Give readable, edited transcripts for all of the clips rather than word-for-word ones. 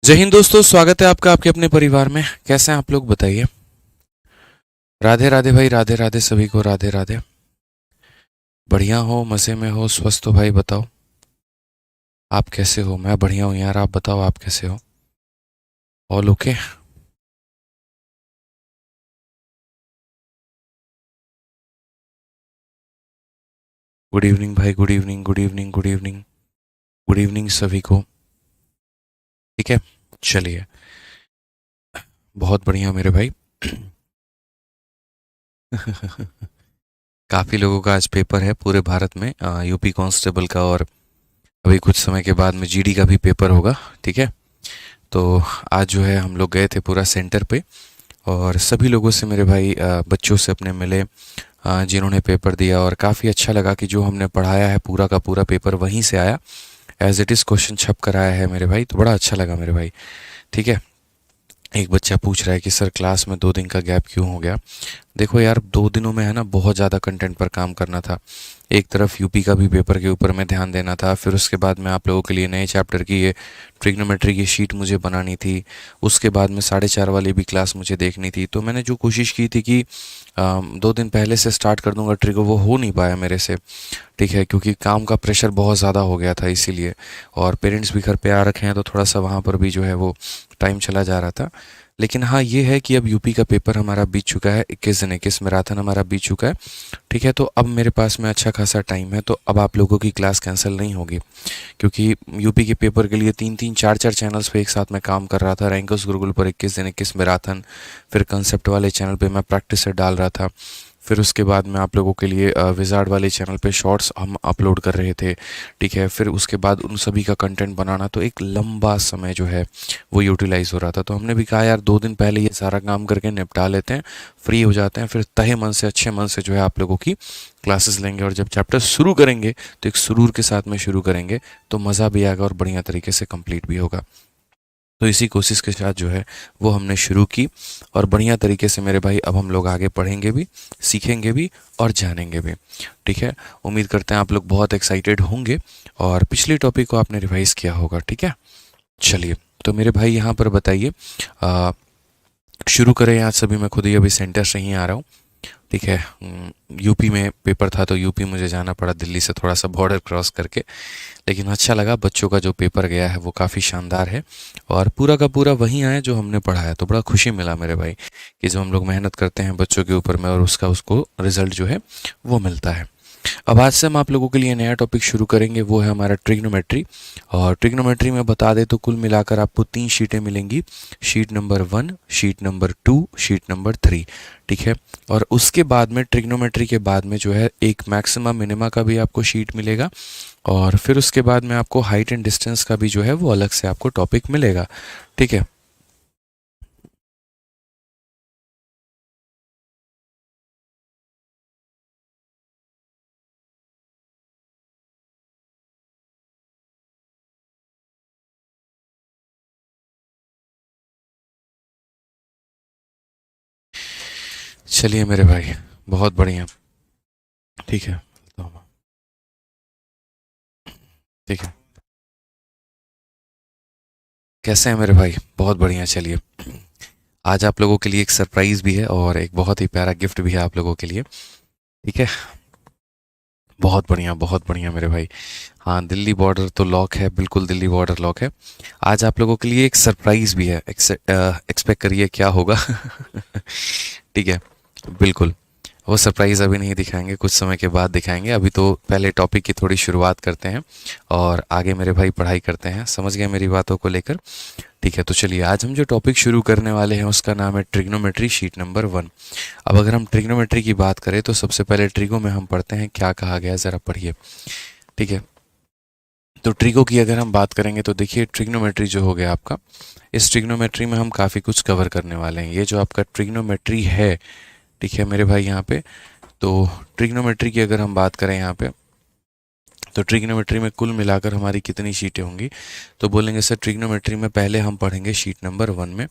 जय हिंद दोस्तों, स्वागत है आपका आपके अपने परिवार में। कैसे हैं आप लोग, बताइए। राधे राधे भाई, राधे राधे सभी को, राधे राधे। बढ़िया हो, मज़े में हो, स्वस्थ हो भाई, बताओ आप कैसे हो। मैं बढ़िया हूँ यार, आप बताओ आप कैसे हो। All okay. गुड इवनिंग भाई, good evening, good evening, good evening, good evening सभी को। ठीक है, चलिए। बहुत बढ़िया मेरे भाई। काफ़ी लोगों का आज पेपर है पूरे भारत में, यूपी कांस्टेबल का, और अभी कुछ समय के बाद में जीडी का भी पेपर होगा। ठीक है, तो आज जो है हम लोग गए थे पूरा सेंटर पे, और सभी लोगों से मेरे भाई, बच्चों से अपने मिले, जिन्होंने पेपर दिया, और काफ़ी अच्छा लगा कि जो हमने पढ़ाया है पूरा का पूरा पेपर वहीं से आया, एज इट इज़ क्वेश्चन छप कर आया है मेरे भाई। तो बड़ा अच्छा लगा मेरे भाई। ठीक है। एक बच्चा पूछ रहा है कि सर क्लास में 2 दिन का गैप क्यों हो गया। देखो यार, 2 दिनों में है ना बहुत ज़्यादा कंटेंट पर काम करना था। एक तरफ यूपी का भी पेपर के ऊपर में ध्यान देना था, फिर उसके बाद में आप लोगों के लिए नए चैप्टर की ये ट्रिग्नोमेट्री की शीट मुझे बनानी थी। उसके बाद में 4:30 वाली भी क्लास मुझे देखनी थी। तो मैंने जो कोशिश की थी कि 2 दिन पहले से स्टार्ट कर दूंगा ट्रिगो, वो हो नहीं पाया मेरे से। ठीक है, क्योंकि काम का प्रेशर बहुत ज़्यादा हो गया था इसीलिए, और पेरेंट्स भी घर पे आ रखे हैं, तो थोड़ा सा वहाँ पर भी जो है वो टाइम चला जा रहा था। लेकिन हाँ, ये है कि अब यूपी का पेपर हमारा बीत चुका है, 21 दिन 21 मैराथन हमारा बीत चुका है। ठीक है, तो अब मेरे पास में अच्छा खासा टाइम है, तो अब आप लोगों की क्लास कैंसिल नहीं होगी, क्योंकि यूपी के पेपर के लिए 3-3 4-4 चैनल्स पे एक साथ मैं काम कर रहा था। रैंकर्स गुरुकुल पर 21 दिन 21 मैराथन, फिर कंसेप्ट वाले चैनल पे मैं प्रैक्टिस से डाल रहा था, फिर उसके बाद में आप लोगों के लिए विजार्ड वाले चैनल पे शॉर्ट्स हम अपलोड कर रहे थे। ठीक है, फिर उसके बाद उन सभी का कंटेंट बनाना, तो एक लंबा समय जो है वो यूटिलाइज हो रहा था। तो हमने भी कहा यार 2 दिन पहले ये सारा काम करके निपटा लेते हैं, फ्री हो जाते हैं, फिर तहे मन से अच्छे मन से जो है आप लोगों की क्लासेस लेंगे, और जब चैप्टर शुरू करेंगे तो एक सुरूर के साथ में शुरू करेंगे, तो मज़ा भी आएगा और बढ़िया तरीके से कंप्लीट भी होगा। तो इसी कोशिश के साथ जो है वो हमने शुरू की, और बढ़िया तरीके से मेरे भाई अब हम लोग आगे पढ़ेंगे भी, सीखेंगे भी, और जानेंगे भी। ठीक है, उम्मीद करते हैं आप लोग बहुत एक्साइटेड होंगे, और पिछले टॉपिक को आपने रिवाइज किया होगा। ठीक है, चलिए। तो मेरे भाई यहाँ पर बताइए, शुरू करें। आज सभी मैं खुद ही अभी सेंटर से ही आ रहा हूँ। ठीक है, यूपी में पेपर था, तो यूपी मुझे जाना पड़ा दिल्ली से थोड़ा सा बॉर्डर क्रॉस करके। लेकिन अच्छा लगा, बच्चों का जो पेपर गया है वो काफ़ी शानदार है, और पूरा का पूरा वही आया जो हमने पढ़ा है। तो बड़ा खुशी मिला मेरे भाई कि जो हम लोग मेहनत करते हैं बच्चों के ऊपर में, और उसका उसको रिजल्ट जो है वो मिलता है। अब आज से हम आप लोगों के लिए नया टॉपिक शुरू करेंगे, वो है हमारा ट्रिग्नोमेट्री। और ट्रिग्नोमेट्री में बता दें तो कुल मिलाकर आपको 3 शीटें मिलेंगी। Sheet number 1, sheet number 2, sheet number 3। ठीक है, और उसके बाद में ट्रिग्नोमेट्री के बाद में जो है एक मैक्सिमा मिनिमा का भी आपको शीट मिलेगा, और फिर उसके बाद में आपको हाइट एंड डिस्टेंस का भी जो है वो अलग से आपको टॉपिक मिलेगा। ठीक है, चलिए मेरे भाई, बहुत बढ़िया। ठीक है, ठीक है। कैसे हैं मेरे भाई, बहुत बढ़िया। चलिए, आज आप लोगों के लिए एक सरप्राइज भी है, और एक बहुत ही प्यारा गिफ्ट भी है आप लोगों के लिए। ठीक है, बहुत बढ़िया, बहुत बढ़िया मेरे भाई। हाँ, दिल्ली बॉर्डर तो लॉक है, बिल्कुल दिल्ली बॉर्डर लॉक है। आज आप लोगों के लिए एक सरप्राइज भी है, एक्सपेक्ट करिए क्या होगा। ठीक है, बिल्कुल। वो सरप्राइज़ अभी नहीं दिखाएंगे, कुछ समय के बाद दिखाएंगे। अभी तो पहले टॉपिक की थोड़ी शुरुआत करते हैं, और आगे मेरे भाई पढ़ाई करते हैं। समझ गए मेरी बातों को लेकर। ठीक है, तो चलिए, आज हम जो टॉपिक शुरू करने वाले हैं उसका नाम है ट्रिग्नोमेट्री, शीट नंबर 1। अब अगर हम ट्रिग्नोमेट्री की बात करें तो सबसे पहले ट्रिगो में हम पढ़ते हैं क्या कहा गया है, ज़रा पढ़िए। ठीक है, तो ट्रिगो की अगर हम बात करेंगे तो देखिए, ट्रिग्नोमेट्री जो हो गया आपका, इस ट्रिग्नोमेट्री में हम काफ़ी कुछ कवर करने वाले हैं। ये जो आपका ट्रिग्नोमेट्री है, ठीक है मेरे भाई, यहाँ पे तो ट्रिग्नोमेट्री की अगर हम बात करें यहाँ पे, तो ट्रिग्नोमेट्री में कुल मिलाकर हमारी कितनी शीटें होंगी, तो बोलेंगे सर ट्रिग्नोमेट्री में पहले हम पढ़ेंगे शीट नंबर 1 में,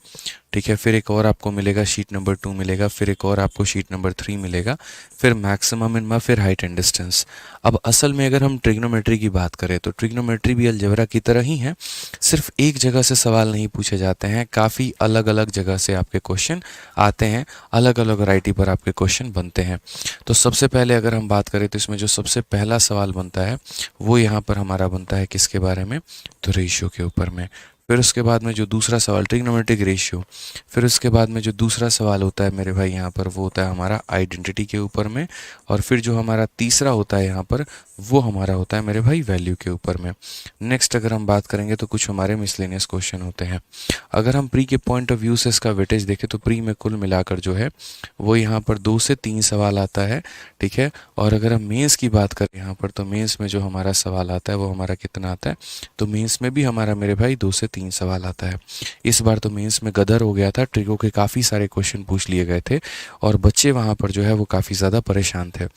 ठीक है, फिर एक और आपको मिलेगा शीट नंबर 2 मिलेगा, फिर एक और आपको शीट नंबर 3 मिलेगा, फिर मैक्सिमम मिनिमम, फिर हाइट एंड डिस्टेंस। अब असल में अगर हम ट्रिग्नोमेट्री की बात करें तो ट्रिग्नोमेट्री भी अलजेब्रा की तरह ही है, सिर्फ एक जगह से सवाल नहीं पूछे जाते हैं, काफ़ी अलग अलग जगह से आपके क्वेश्चन आते हैं, अलग अलग वैरायटी पर आपके क्वेश्चन बनते हैं। तो सबसे पहले अगर हम बात करें तो इसमें जो सबसे पहला सवाल बनता है वो यहाँ पर हमारा बनता है किसके बारे में, तो रेशियो के ऊपर में। फिर उसके बाद में जो दूसरा सवाल ट्रिग्नोमेट्रिक रेशियो, फिर उसके बाद में जो दूसरा सवाल होता है मेरे भाई यहाँ पर वो होता है हमारा आइडेंटिटी के ऊपर में, और फिर जो हमारा तीसरा होता है यहाँ पर वो हमारा होता है मेरे भाई वैल्यू के ऊपर में। नेक्स्ट अगर हम बात करेंगे तो कुछ हमारे मिसलेनियस क्वेश्चन होते हैं। अगर हम प्री के पॉइंट ऑफ व्यू से इसका वेटेज देखें तो प्री में कुल मिलाकर जो है वो यहाँ पर 2 से 3 सवाल आता है, ठीक है। और अगर हम मेंस की बात करें यहाँ पर तो मेंस में जो हमारा सवाल आता है वो हमारा कितना आता है, तो मेंस में भी हमारा मेरे भाई 2 से 3 सवाल आता है। इस बार तो मेंस में गदर हो गया था, ट्रिको के काफ़ी सारे क्वेश्चन पूछ लिए गए थे और बच्चे वहाँ पर जो है वो काफ़ी ज़्यादा परेशान थे,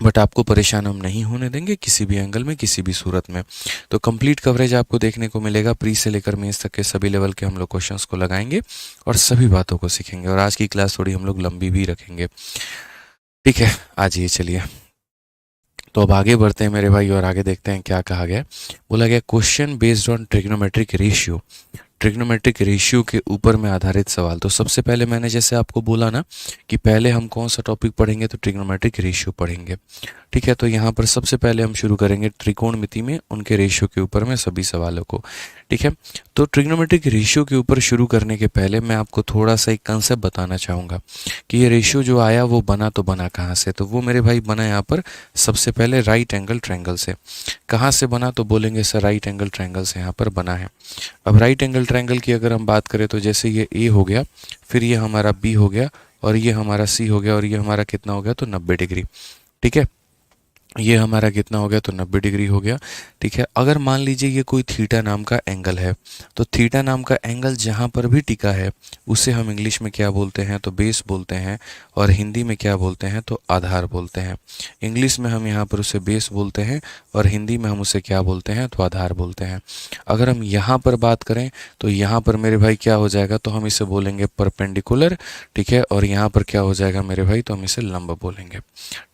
बट आपको परेशान हम नहीं होने देंगे किसी भी एंगल में, किसी भी सूरत में। तो कंप्लीट कवरेज आपको देखने को मिलेगा, प्री से लेकर मेंस तक के सभी लेवल के हम लोग क्वेश्चंस को लगाएंगे और सभी बातों को सीखेंगे, और आज की क्लास थोड़ी हम लोग लंबी भी रखेंगे, ठीक है। आज ये चलिए तो अब आगे बढ़ते हैं मेरे भाई और आगे देखते हैं क्या कहा गया। बोला गया question based on trigonometric ratio, trigonometric ratio के ऊपर में आधारित सवाल। तो सबसे पहले मैंने जैसे आपको बोला ना कि पहले हम कौन सा टॉपिक पढ़ेंगे, तो ट्रिग्नोमेट्रिक रेशियो पढ़ेंगे, ठीक है। तो यहाँ पर सबसे पहले हम शुरू करेंगे त्रिकोणमिति में उनके रेशियो के ऊपर में सभी सवालों को, ठीक है। तो ट्रिग्नोमेट्रिक रेशियो के ऊपर शुरू करने के पहले मैं आपको थोड़ा सा एक कंसेप्ट बताना चाहूँगा कि ये रेशियो जो आया वो बना तो बना कहाँ से, तो वो मेरे भाई बना यहाँ पर सबसे पहले राइट एंगल ट्रायंगल से। कहाँ से बना, तो बोलेंगे सर राइट एंगल ट्रायंगल से यहाँ पर बना है। अब राइट एंगल ट्रायंगल की अगर हम बात करें तो जैसे ये ए हो गया, फिर ये हमारा बी हो गया, और ये हमारा सी हो गया, और ये हमारा कितना हो गया, तो 90 डिग्री, ठीक है। ये हमारा कितना हो गया, तो 90 डिग्री हो गया, ठीक है। अगर मान लीजिए ये कोई थीटा नाम का एंगल है, तो थीटा नाम का एंगल जहाँ पर भी टिका है उसे हम इंग्लिश में क्या बोलते हैं, तो बेस बोलते हैं, और हिंदी में क्या बोलते हैं, तो आधार बोलते हैं। इंग्लिश में हम यहाँ पर उसे बेस बोलते हैं और हिंदी में हम उसे क्या बोलते हैं, तो आधार बोलते हैं। अगर हम यहाँ पर बात करें तो यहाँ पर मेरे भाई क्या हो जाएगा, तो हम इसे बोलेंगे परपेंडिकुलर, ठीक है। और यहाँ पर क्या हो जाएगा मेरे भाई, तो हम इसे लंब बोलेंगे,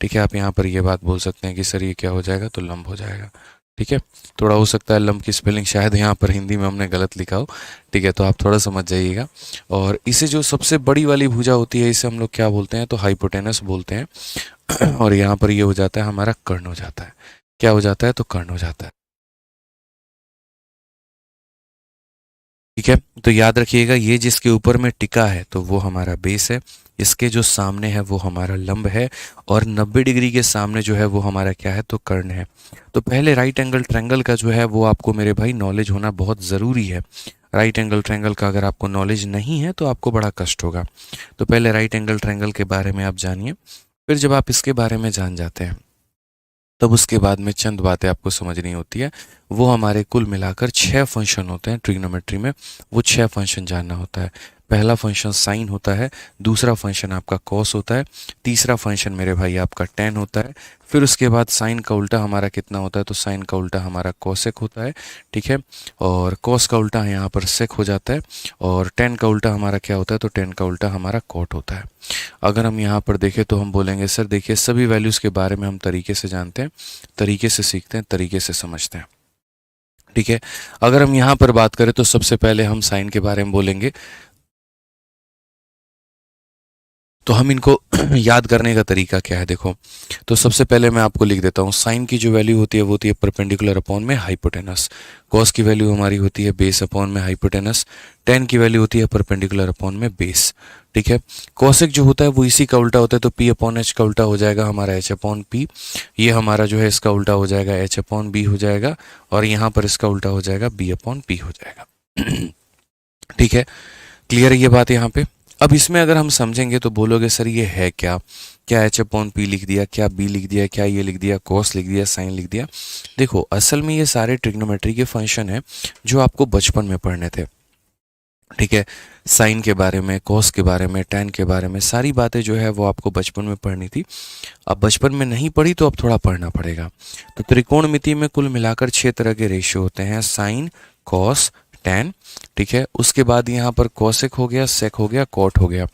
ठीक है। आप यहाँ पर ये बात बोल सकते हैं कि सर ये क्या हो जाएगा, तो लंब हो जाएगा, ठीक है। थोड़ा हो सकता है लंब की स्पेलिंग शायद यहाँ पर हिंदी में हमने गलत लिखा हो, ठीक है, तो आप थोड़ा समझ जाइएगा। और इसे जो सबसे बड़ी वाली भुजा होती है इसे हम लोग क्या बोलते हैं, तो हाइपोटेनस बोलते हैं। और यहाँ पर ये हो जाता है हमारा कर्ण हो जाता है, क्या हो जाता है, तो कर्ण हो जाता है, ठीक है। तो याद रखिएगा ये जिसके ऊपर में टिका है तो वो हमारा बेस है, इसके जो सामने है वो हमारा लंब है, और 90 डिग्री के सामने जो है वो हमारा क्या है, तो कर्ण है। तो पहले राइट एंगल ट्रायंगल का जो है वो आपको मेरे भाई नॉलेज होना बहुत ज़रूरी है। राइट एंगल ट्रायंगल का अगर आपको नॉलेज नहीं है तो आपको बड़ा कष्ट होगा। तो पहले राइट एंगल ट्रायंगल के बारे में आप जानिए, फिर जब आप इसके बारे में जान जाते हैं तब उसके बाद में चंद बातें आपको समझनी होती है। वो हमारे कुल मिलाकर 6 फंक्शन होते हैं ट्रिग्नोमेट्री में, वो 6 फंक्शन जानना होता है। पहला फंक्शन साइन होता है, दूसरा फंक्शन आपका कॉस होता है, तीसरा फंक्शन मेरे भाई आपका टेन होता है, फिर उसके बाद साइन का उल्टा हमारा कितना होता है, तो साइन का उल्टा हमारा कॉसेक होता है, ठीक है। और कॉस का उल्टा यहाँ पर सेक हो जाता है, और टेन का उल्टा हमारा क्या होता है, तो टेन का उल्टा हमारा कॉट होता है। अगर हम यहाँ पर देखें तो हम बोलेंगे सर देखिए सभी वैल्यूज़ के बारे में हम तरीके से जानते हैं, तरीके से सीखते हैं, तरीके से समझते हैं, ठीक है। अगर हम यहाँ पर बात करें तो सबसे पहले हम साइन के बारे में बोलेंगे, तो हम इनको याद करने का तरीका क्या है, देखो। तो सबसे पहले मैं आपको लिख देता हूँ, साइन की जो वैल्यू होती है वो होती है परपेंडिकुलर अपॉन में हाइपोटेनस, कॉस की वैल्यू हमारी होती है बेस अपॉन में हाइपोटेनस, टेन की वैल्यू होती है परपेंडिकुलर अपॉन में बेस, ठीक है। कॉसेक जो होता है वो इसी का उल्टा होता है, तो पी अपॉन एच का उल्टा हो जाएगा हमारा एच अपॉन पी, ये हमारा जो है इसका उल्टा हो जाएगा एच अपॉन बी हो जाएगा, और यहाँ पर इसका उल्टा हो जाएगा बी अपॉन पी हो जाएगा, ठीक है। क्लियर है ये बात यहाँ पे। अब इसमें अगर हम समझेंगे तो बोलोगे सर ये है क्या, क्या एच अपॉन पी लिख दिया, क्या बी लिख दिया, क्या ये लिख दिया, कॉस लिख दिया, साइन लिख दिया। देखो असल में ये सारे ट्रिग्नोमेट्री के फंक्शन हैं जो आपको बचपन में पढ़ने थे, ठीक है। साइन के बारे में, कॉस के बारे में, टैन के बारे में सारी बातें जो है वो आपको बचपन में पढ़नी थी। अब बचपन में नहीं पढ़ी तो अब थोड़ा पढ़ना पड़ेगा। तो त्रिकोणमिति में कुल मिलाकर 6 तरह के रेशियो होते हैं, साइन, कॉस, टैन। ठीक है, उसके बाद यहाँ पर कॉसेक हो गया, सेक हो गया, कॉट हो गया।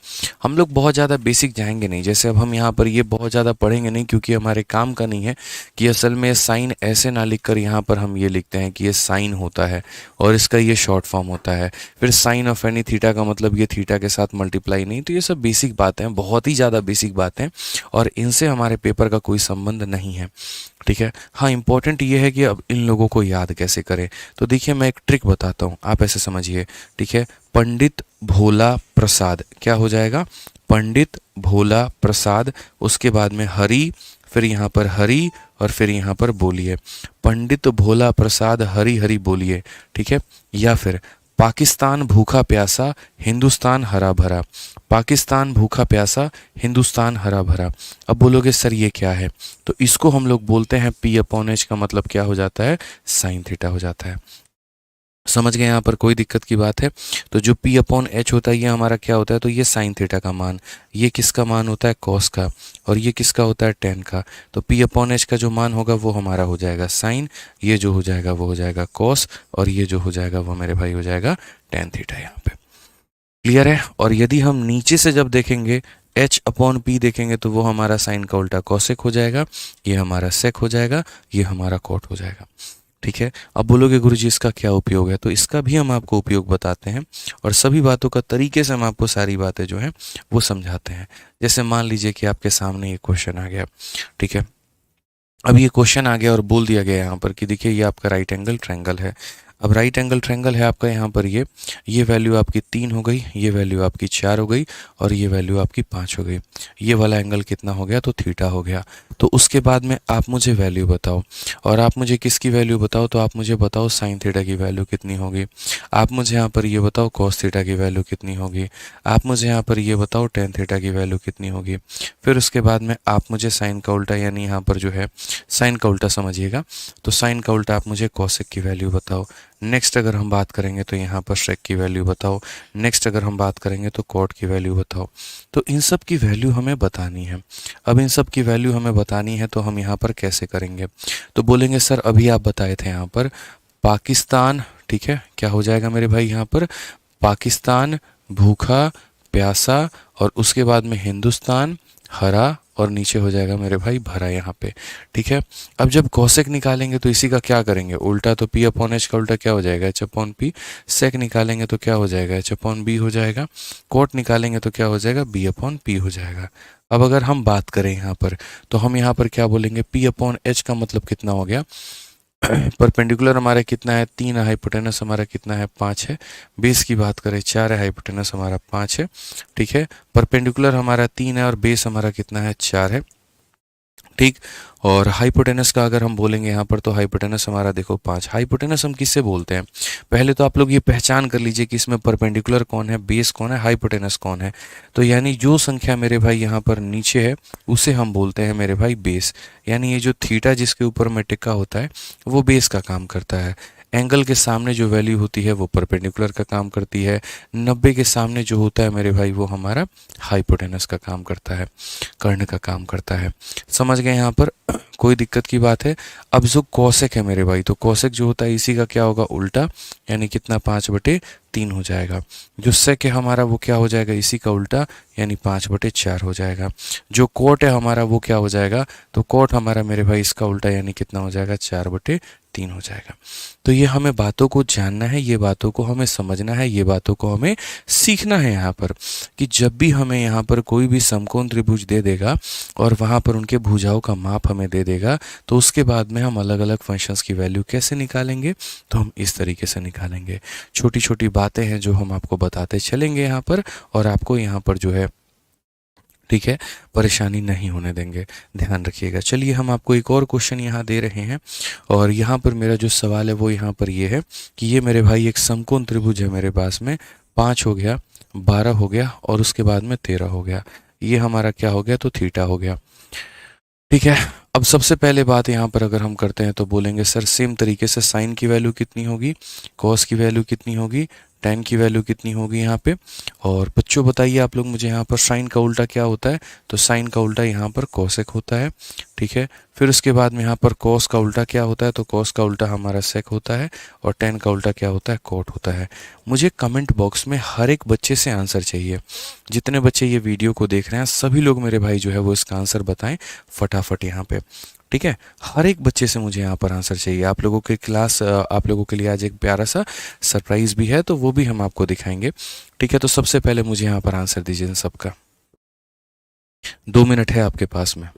हम लोग बहुत ज़्यादा बेसिक जाएंगे नहीं, जैसे अब हम यहाँ पर ये बहुत ज़्यादा पढ़ेंगे नहीं, क्योंकि हमारे काम का नहीं है कि असल में साइन ऐसे ना लिखकर यहाँ पर हम ये लिखते हैं कि ये साइन होता है और इसका ये शॉर्ट फॉर्म होता है, फिर साइन ऑफ एनी थीटा का मतलब ये थीटा के साथ मल्टीप्लाई नहीं। तो ये सब बेसिक बातें हैं, बहुत ही ज़्यादा बेसिक बातें, और इनसे हमारे पेपर का कोई संबंध नहीं है। ठीक है। हाँ, इंपॉर्टेंट ये है कि अब इन लोगों को याद कैसे करें। तो देखिए मैं एक ट्रिक बताता हूँ, आप ऐसे समझिए। ठीक है, पंडित भोला प्रसाद क्या हो जाएगा, पंडित भोला प्रसाद, उसके बाद में हरि, फिर यहाँ पर हरि और फिर यहाँ पर बोलिए, पंडित भोला प्रसाद हरि हरि बोलिए। ठीक है, या फिर पाकिस्तान भूखा प्यासा, हिंदुस्तान हरा भरा, पाकिस्तान भूखा प्यासा, हिंदुस्तान हरा भरा। अब बोलोगे सर ये क्या है, तो इसको हम लोग बोलते हैं पी अपॉन एच, का मतलब क्या हो जाता है, साइन थीटा हो जाता है। समझ गए, यहाँ पर कोई दिक्कत की बात है। तो जो p अपॉन एच होता है ये हमारा क्या होता है, तो ये साइन थीटा का मान, ये किसका मान होता है, कॉस का, और ये किसका होता है, टेन का। तो p अपॉन एच का जो मान होगा वो हमारा हो जाएगा साइन, ये जो हो जाएगा वो हो जाएगा कॉस, और ये जो हो जाएगा वो मेरे भाई हो जाएगा टेन थीटा। यहाँ पे क्लियर है। और यदि हम नीचे से जब देखेंगे h अपॉन पी देखेंगे तो वो हमारा साइन का उल्टा कॉसेक हो जाएगा, ये हमारा सेक हो जाएगा, ये हमारा कॉट हो जाएगा। ठीक है। अब बोलोगे गुरुजी इसका क्या उपयोग है, तो इसका भी हम आपको उपयोग बताते हैं, और सभी बातों का तरीके से हम आपको सारी बातें जो हैं वो समझाते हैं। जैसे मान लीजिए कि आपके सामने ये क्वेश्चन आ गया। ठीक है, अब ये क्वेश्चन आ गया और बोल दिया गया यहाँ पर कि देखिए ये आपका राइट एंगल ट्रायंगल है। अब राइट एंगल ट्रायंगल है आपका, यहाँ पर ये वैल्यू आपकी 3 हो गई, ये वैल्यू आपकी 4 हो गई, और ये वैल्यू आपकी 5 हो गई। ये वाला एंगल कितना हो गया, तो थीटा हो गया। तो उसके बाद में आप मुझे वैल्यू बताओ, और आप मुझे किसकी वैल्यू बताओ, तो आप मुझे बताओ साइन थीटा की वैल्यू कितनी होगी, आप मुझे यहाँ पर ये बताओ कॉस थीटा की वैल्यू कितनी होगी, आप मुझे यहाँ पर ये बताओ टेन थीटा की वैल्यू कितनी होगी। फिर उसके बाद में आप मुझे साइन का उल्टा, यानी यहाँ पर जो है साइन का उल्टा समझिएगा, तो साइन का उल्टा आप मुझे कॉसेक की वैल्यू बताओ। नेक्स्ट अगर हम बात करेंगे तो यहाँ पर सेक की वैल्यू बताओ। नेक्स्ट अगर हम बात करेंगे तो कॉट की वैल्यू बताओ। तो इन सब की वैल्यू हमें बतानी है। अब इन सब की वैल्यू हमें बतानी है तो हम यहाँ पर कैसे करेंगे, तो बोलेंगे सर अभी आप बताए थे यहाँ पर पाकिस्तान, ठीक है, क्या हो जाएगा मेरे भाई यहाँ पर, पाकिस्तान भूखा प्यासा, और उसके बाद में हिंदुस्तान हरा, और नीचे हो जाएगा मेरे भाई भरा यहाँ पे। ठीक है, अब जब कॉसेक निकालेंगे तो इसी का क्या करेंगे, उल्टा, तो p अपॉन एच का उल्टा क्या हो जाएगा, h अपॉन पी। सेक निकालेंगे तो क्या हो जाएगा, h अपॉन बी हो जाएगा। कोट निकालेंगे तो क्या हो जाएगा, b अपॉन पी हो जाएगा। अब अगर हम बात करें यहाँ पर, तो हम यहाँ पर क्या बोलेंगे, p अपॉन एच का मतलब कितना हो गया, परपेंडिकुलर हमारा कितना है, 3 है, हाइपोटेनस हमारा कितना है, 5 है। बेस की बात करें 4 है, हाइपोटेनस हमारा 5 है। ठीक है, परपेंडिकुलर हमारा 3 है और बेस हमारा कितना है, 4 है। ठीक, और हाइपोटेनस का अगर हम बोलेंगे यहाँ पर, तो हाइपोटेनस हमारा देखो 5। हाइपोटेनस हम किससे बोलते हैं, पहले तो आप लोग ये पहचान कर लीजिए कि इसमें परपेंडिकुलर कौन है, बेस कौन है, हाइपोटेनस कौन है। तो यानी जो संख्या मेरे भाई यहाँ पर नीचे है उसे हम बोलते हैं मेरे भाई बेस, यानी ये जो थीटा जिसके ऊपर में टिक्का होता है वो बेस का काम करता है। एंगल के सामने जो वैल्यू होती है वो परपेंडिकुलर का काम करती है। 90 के सामने जो होता है मेरे भाई वो हमारा हाइपोटेनस का काम करता है, कर्ण का काम करता है। समझ गए यहाँ पर, कोई दिक्कत की बात है। अब जो कॉसेक है मेरे भाई, तो कॉसेक जो होता है इसी का क्या होगा, उल्टा, यानी कितना, 5/3 हो जाएगा। जो सेक है हमारा वो क्या हो जाएगा, इसी का उल्टा, यानी 5/4 हो जाएगा। जो कोट है हमारा वो क्या हो जाएगा, तो कोट हमारा मेरे भाई इसका उल्टा, यानी कितना हो जाएगा, 4/3 हो जाएगा। तो ये हमें बातों को जानना है, ये बातों को हमें समझना है, ये बातों को हमें सीखना है यहाँ पर, कि जब भी हमें यहाँ पर कोई भी समकोण त्रिभुज दे देगा और वहाँ पर उनके भुजाओं का माप हमें दे देगा, तो उसके बाद में हम अलग अलग फंक्शंस की वैल्यू कैसे निकालेंगे, तो हम इस तरीके से निकालेंगे। छोटी छोटी बातें हैं जो हम आपको बताते चलेंगे यहाँ पर, और आपको यहाँ पर जो है, ठीक है, परेशानी नहीं होने देंगे, ध्यान रखिएगा। चलिए हम आपको एक और क्वेश्चन यहाँ दे रहे हैं, और यहाँ पर मेरा जो सवाल है वो यहाँ पर ये है कि ये मेरे भाई एक समकोण त्रिभुज है मेरे पास में, 5 हो गया, 12 हो गया, और उसके बाद में 13 हो गया। ये हमारा क्या हो गया, तो थीटा हो गया। ठीक है, अब सबसे पहले बात यहाँ पर अगर हम करते हैं तो बोलेंगे सर सेम तरीके से साइन की वैल्यू कितनी होगी, कॉस की वैल्यू कितनी होगी, tan की वैल्यू कितनी होगी यहाँ पे। और बच्चों बताइए आप लोग मुझे यहाँ पर साइन का उल्टा क्या होता है, तो साइन का उल्टा यहाँ पर कोसेक होता है, ठीक है। फिर उसके बाद में यहाँ पर कॉस का उल्टा क्या होता है, तो कॉस का उल्टा हमारा सेक होता है, और tan का उल्टा क्या होता है, कॉट होता है। मुझे कमेंट बॉक्स में हर एक बच्चे से आंसर चाहिए। जितने बच्चे ये वीडियो को देख रहे हैं सभी लोग मेरे भाई जो है वो इसका आंसर बताएं फटाफट यहाँ पे, ठीक है। हर एक बच्चे से मुझे यहाँ पर आंसर चाहिए। आप लोगों के क्लास आप लोगों के लिए आज एक प्यारा सा सरप्राइज भी है, तो वो भी हम आपको दिखाएंगे, ठीक है। तो सबसे पहले मुझे यहाँ पर आंसर दीजिए इन सबका। 2 मिनट है आपके पास में।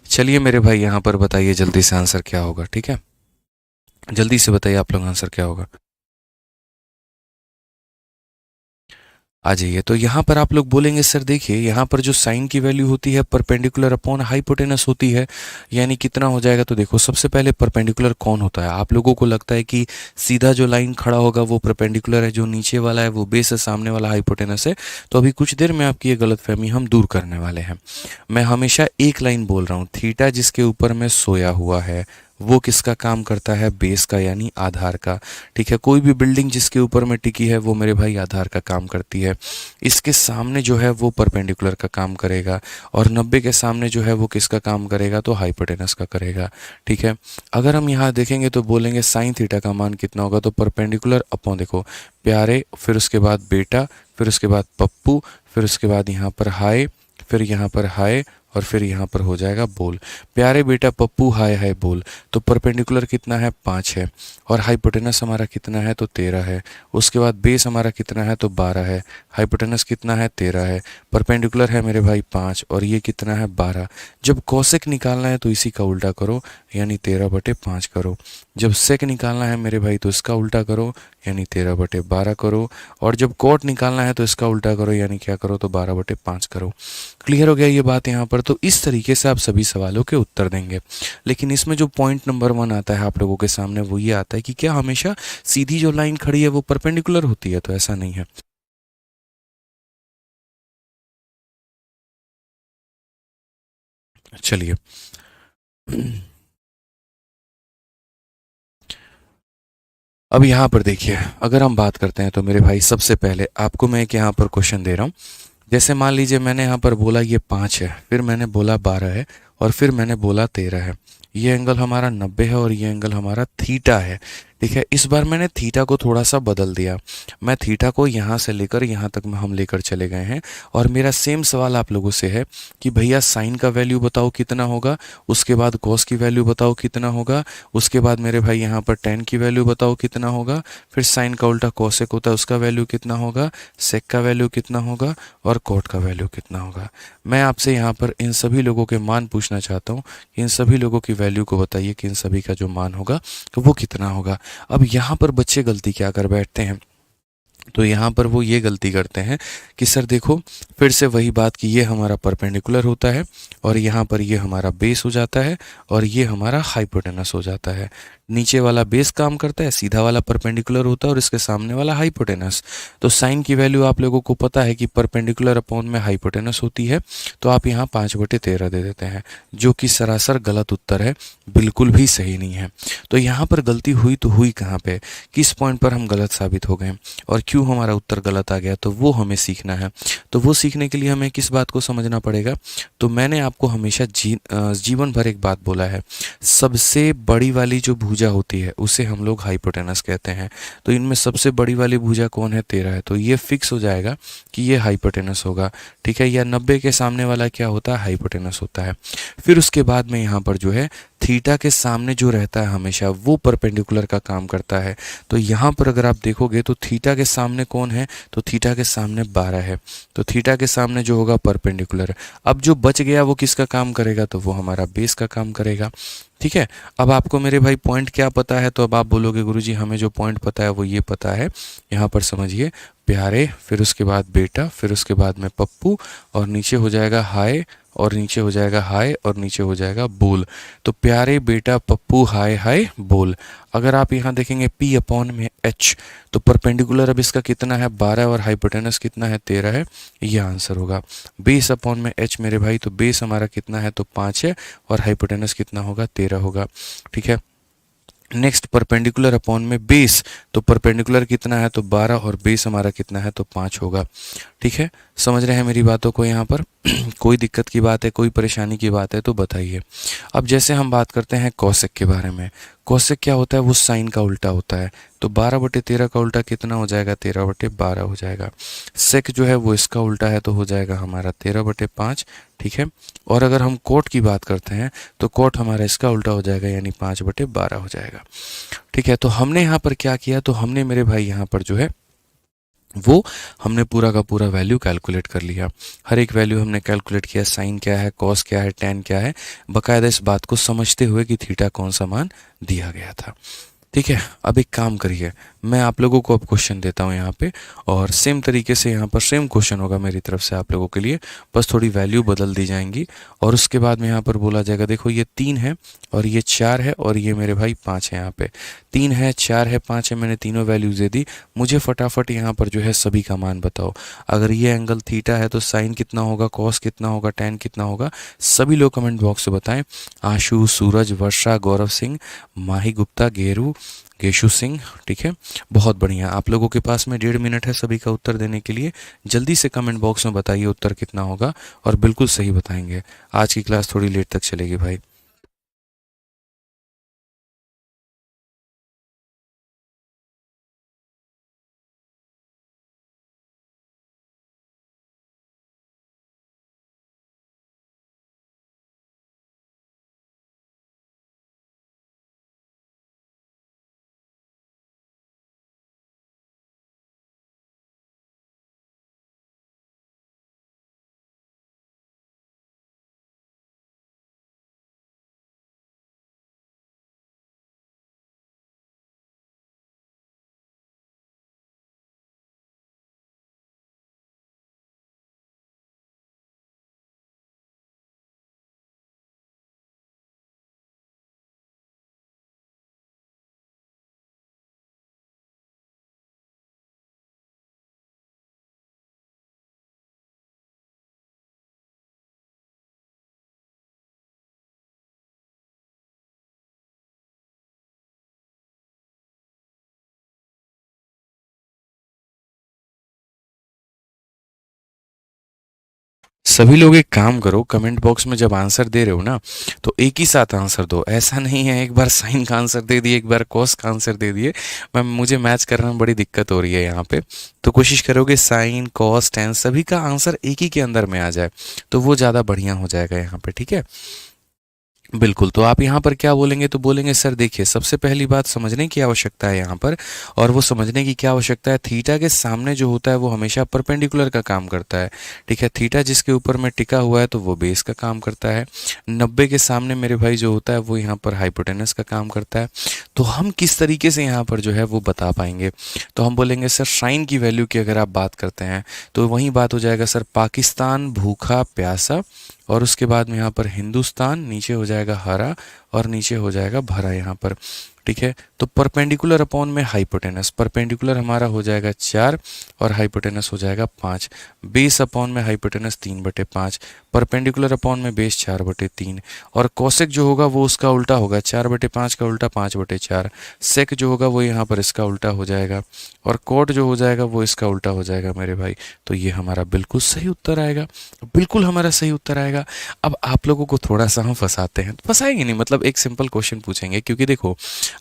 चलिए मेरे भाई यहाँ पर बताइए जल्दी से आंसर क्या होगा, ठीक है। जल्दी से बताइए आप लोग आंसर क्या होगा। आ जाइए। तो यहाँ पर आप लोग बोलेंगे सर देखिए यहाँ पर जो साइन की वैल्यू होती है परपेंडिकुलर अपॉन हाइपोटेनस होती है, यानी कितना हो जाएगा। तो देखो सबसे पहले परपेंडिकुलर कौन होता है, आप लोगों को लगता है कि सीधा जो लाइन खड़ा होगा वो परपेंडिकुलर है, जो नीचे वाला है वो बेस है, सामने वाला हाइपोटेनस है। तो अभी कुछ देर में आपकी ये गलतफहमी हम दूर करने वाले हैं। मैं हमेशा एक लाइन बोल रहा हूँ, थीटा जिसके ऊपर में सोया हुआ है वो किसका काम करता है, बेस का यानी आधार का, ठीक है। कोई भी बिल्डिंग जिसके ऊपर में टिकी है वो मेरे भाई आधार का काम करती है। इसके सामने जो है वो परपेंडिकुलर का काम करेगा, और 90 के सामने जो है वो किसका काम करेगा, तो हाइपोटेनस का करेगा, ठीक है। अगर हम यहाँ देखेंगे तो बोलेंगे साइन थीटा का मान कितना होगा, तो परपेंडिकुलर अपॉन देखो प्यारे, फिर उसके बाद बेटा, फिर उसके बाद पप्पू, फिर उसके बाद यहाँ पर हाय, फिर यहाँ पर हाय, और फिर यहाँ पर हो जाएगा बोल। प्यारे बेटा पप्पू हाय हाय बोल। तो परपेंडिकुलर कितना है, 5 है, और हाइपोटेनस हमारा कितना है, तो 13 है। उसके बाद बेस हमारा कितना है, तो 12 है। हाइपोटेनस कितना है, 13 है। परपेंडिकुलर है मेरे भाई 5, और ये कितना है, 12। जब कोसेक निकालना है तो इसी का उल्टा करो, यानी 13/5 करो। जब सेक निकालना है मेरे भाई तो इसका उल्टा करो, यानी 13/12 करो। और जब कोट निकालना है तो इसका उल्टा करो, यानी क्या करो, तो 12/5 करो। क्लियर हो गया ये बात यहाँ पर। तो इस तरीके से आप सभी सवालों के उत्तर देंगे। लेकिन इसमें जो पॉइंट नंबर 1 आता है आप लोगों के सामने वो ये आता है कि क्या हमेशा सीधी जो लाइन खड़ी है वो परपेंडिकुलर होती है, तो ऐसा नहीं है। चलिए अब यहाँ पर देखिए, अगर हम बात करते हैं तो मेरे भाई सबसे पहले आपको मैं एक यहाँ पर क्वेश्चन दे रहा हूँ। जैसे मान लीजिए मैंने यहाँ पर बोला ये 5 है, फिर मैंने बोला 12 है, और फिर मैंने बोला 13 है। ये एंगल हमारा 90 है, और ये एंगल हमारा थीटा है, ठीक है। इस बार मैंने थीटा को थोड़ा सा बदल दिया। मैं थीटा को यहाँ से लेकर यहाँ तक में हम लेकर चले गए हैं। और मेरा सेम सवाल आप लोगों से है कि भैया साइन का वैल्यू बताओ कितना होगा, उसके बाद कॉस की वैल्यू बताओ कितना होगा, उसके बाद मेरे भाई यहाँ पर टेन की वैल्यू बताओ कितना होगा, फिर साइन का उल्टा कॉसेक होता है उसका वैल्यू कितना होगा, सेक का वैल्यू कितना होगा, और कॉट का वैल्यू कितना होगा। मैं आपसे यहाँ पर इन सभी लोगों के मान पूछना चाहता हूँ कि इन सभी लोगों की वैल्यू को बताइए कि इन सभी का जो मान होगा तो वो कितना होगा। अब यहाँ पर बच्चे गलती क्या कर बैठते हैं, तो यहाँ पर वो ये गलती करते हैं कि सर देखो, फिर से वही बात कि ये हमारा परपेंडिकुलर होता है और यहाँ पर ये हमारा बेस हो जाता है और ये हमारा हाइपोटेनस हो जाता है। नीचे वाला बेस काम करता है, सीधा वाला परपेंडिकुलर होता है और इसके सामने वाला हाइपोटेनस। तो साइन की वैल्यू आप लोगों को पता है कि परपेंडिकुलर अपॉन में हाइपोटेनस होती है, तो आप यहाँ 5/13 दे देते हैं, जो कि सरासर गलत उत्तर है, बिल्कुल भी सही नहीं है। तो यहाँ पर गलती हुई तो हुई कहाँ पे, किस पॉइंट पर हम गलत साबित हो गए और क्यों हमारा उत्तर गलत आ गया, तो वो हमें सीखना है। तो वो सीखने के लिए हमें किस बात को समझना पड़ेगा, तो मैंने आपको हमेशा जीवन भर एक बात बोला है, सबसे बड़ी वाली जो भुजा होती है उसे हम लोग हाइपोटेनस कहते हैं। तो इनमें सबसे बड़ी वाली भुजा कौन है, 13 है, तो ये फिक्स हो जाएगा कि ये हाइपोटेनस होगा, ठीक है। या 90 के सामने वाला क्या होता है, हाइपोटेनस होता है। फिर उसके बाद में यहाँ पर जो है थीटा के सामने जो रहता है हमेशा वो परपेंडिकुलर का काम करता है। तो यहाँ पर अगर आप देखोगे तो थीटा के सामने कौन है, तो थीटा के सामने 12 है, तो थीटा के सामने जो होगा परपेंडिकुलर। अब जो बच गया वो किसका काम करेगा, तो वो हमारा बेस का काम करेगा, ठीक है। अब आपको मेरे भाई पॉइंट क्या पता है, तो अब आप बोलोगे गुरुजी हमें जो पॉइंट पता है वो ये पता है, यहाँ पर समझिए, प्यारे, फिर उसके बाद बेटा, फिर उसके बाद में पप्पू, और नीचे हो जाएगा हाय, और नीचे हो जाएगा हाय, और नीचे हो जाएगा बोल। तो प्यारे, बेटा, पप्पू, हाय हाय बोल। अगर आप यहाँ देखेंगे P अपॉन में H, तो परपेंडिकुलर अब इसका कितना है, 12, और हाइपोटेनस कितना है, 13 है, ये आंसर होगा। बेस अपॉन में H मेरे भाई, तो बेस हमारा कितना है, तो 5 है, और हाइपोटेनस कितना होगा, 13 होगा, ठीक है। नेक्स्ट परपेंडिकुलर अपॉन में बेस, तो परपेंडिकुलर कितना है, तो 12, और बेस हमारा कितना है, तो 5 होगा, ठीक है। समझ रहे हैं मेरी बातों को यहाँ पर कोई दिक्कत की बात है, कोई परेशानी की बात है तो बताइए। अब जैसे हम बात करते हैं कौशिक के बारे में, कौशिक क्या होता है, वो साइन का उल्टा होता है। तो 12/13 का उल्टा कितना हो जाएगा, 13/12 हो जाएगा। सेक जो है वो इसका उल्टा है, तो हो जाएगा हमारा 13/5, ठीक है। और अगर हम कोट की बात करते हैं तो कोट हमारा इसका उल्टा हो जाएगा, यानी 5/12 हो जाएगा, ठीक है। तो हमने यहाँ पर क्या किया, तो हमने मेरे भाई यहाँ पर जो है वो हमने पूरा का पूरा वैल्यू कैलकुलेट कर लिया। हर एक वैल्यू हमने कैलकुलेट किया, साइन क्या है, कॉस क्या है, टेन क्या है, बकायदा इस बात को समझते हुए कि थीटा कौन सा मान दिया गया था, ठीक है। अब एक काम करिए, मैं आप लोगों को अब क्वेश्चन देता हूँ यहाँ पे, और सेम तरीके से यहाँ पर सेम क्वेश्चन होगा मेरी तरफ से आप लोगों के लिए, बस थोड़ी वैल्यू बदल दी जाएंगी। और उसके बाद में यहाँ पर बोला जाएगा, देखो ये 3 है और ये 4 है और ये मेरे भाई 5 है। यहाँ पे 3 है, 4 है, 5 है, मैंने तीनों वैल्यूज दे दी। मुझे फटाफट यहाँ पर जो है सभी का मान बताओ। अगर ये एंगल थीटा है तो साइन कितना होगा, कॉस कितना होगा, टेन कितना होगा, सभी लोग कमेंट बॉक्स में बताएं। आशु, सूरज, वर्षा, गौरव सिंह, माही गुप्ता, गेरू, केशु सिंह, ठीक है। बहुत बढ़िया, आप लोगों के पास में 1.5 मिनट है सभी का उत्तर देने के लिए। जल्दी से कमेंट बॉक्स में बताइए उत्तर कितना होगा, और बिल्कुल सही बताएंगे। आज की क्लास थोड़ी लेट तक चलेगी भाई। सभी लोग एक काम करो, कमेंट बॉक्स में जब आंसर दे रहे हो ना, तो एक ही साथ आंसर दो। ऐसा नहीं है एक बार साइन का आंसर दे दिए, एक बार कॉस का आंसर दे दिए। मैं मुझे मैच करने में बड़ी दिक्कत हो रही है यहाँ पे। तो कोशिश करोगे साइन, कॉस, टेन सभी का आंसर एक ही के अंदर में आ जाए, तो वो ज़्यादा बढ़िया हो जाएगा यहाँ पे, ठीक है। बिल्कुल, तो आप यहाँ पर क्या बोलेंगे, तो बोलेंगे सर देखिए सबसे पहली बात समझने की आवश्यकता है यहाँ पर, और वो समझने की क्या आवश्यकता है, थीटा के सामने जो होता है वो हमेशा परपेंडिकुलर का काम करता है। ठीक है, थीटा जिसके ऊपर में टिका हुआ है तो वो बेस का काम करता है। 90 के सामने मेरे भाई जो होता है वो यहाँ पर हाइपोटेनस का काम करता है। तो हम किस तरीके से यहाँ पर जो है वो बता पाएंगे, तो हम बोलेंगे सर साइन की वैल्यू की अगर आप बात करते हैं तो वही बात हो जाएगा सर पाकिस्तान भूखा प्यासा, और उसके बाद में यहाँ पर हिंदुस्तान, नीचे हो जाएगा हरा और नीचे हो जाएगा भरा यहाँ पर। ठीक है, तो परपेंडिकुलर अपॉन में हाइपोटेनस, परपेंडिकुलर हमारा हो जाएगा 4 और हाइपोटेनस हो जाएगा 5। बेस अपॉन में हाइपोटेनस 3/5, परपेंडिकुलर अपॉन में बेस 4/3, और कोसेक जो होगा वो उसका उल्टा होगा, 4/5 का उल्टा 5/4। सेक जो होगा वो यहाँ पर इसका उल्टा हो जाएगा, और कोट जो हो जाएगा वो इसका उल्टा हो जाएगा मेरे भाई। तो ये हमारा बिल्कुल सही उत्तर आएगा, बिल्कुल हमारा सही उत्तर आएगा। अब आप लोगों को थोड़ा सा हम फंसाते हैं, फंसाएंगे नहीं, मतलब एक सिंपल क्वेश्चन पूछेंगे, क्योंकि देखो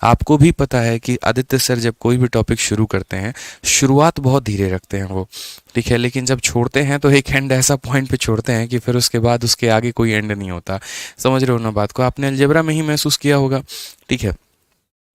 आपको भी पता है कि आदित्य सर जब कोई भी टॉपिक शुरू करते हैं शुरुआत बहुत धीरे रखते हैं वो, ठीक है, लेकिन जब छोड़ते हैं तो एक एंड ऐसा पॉइंट पे छोड़ते हैं कि फिर उसके बाद उसके आगे कोई एंड नहीं होता। समझ रहे हो ना बात को, आपने अलजेब्रा में ही महसूस किया होगा। ठीक है,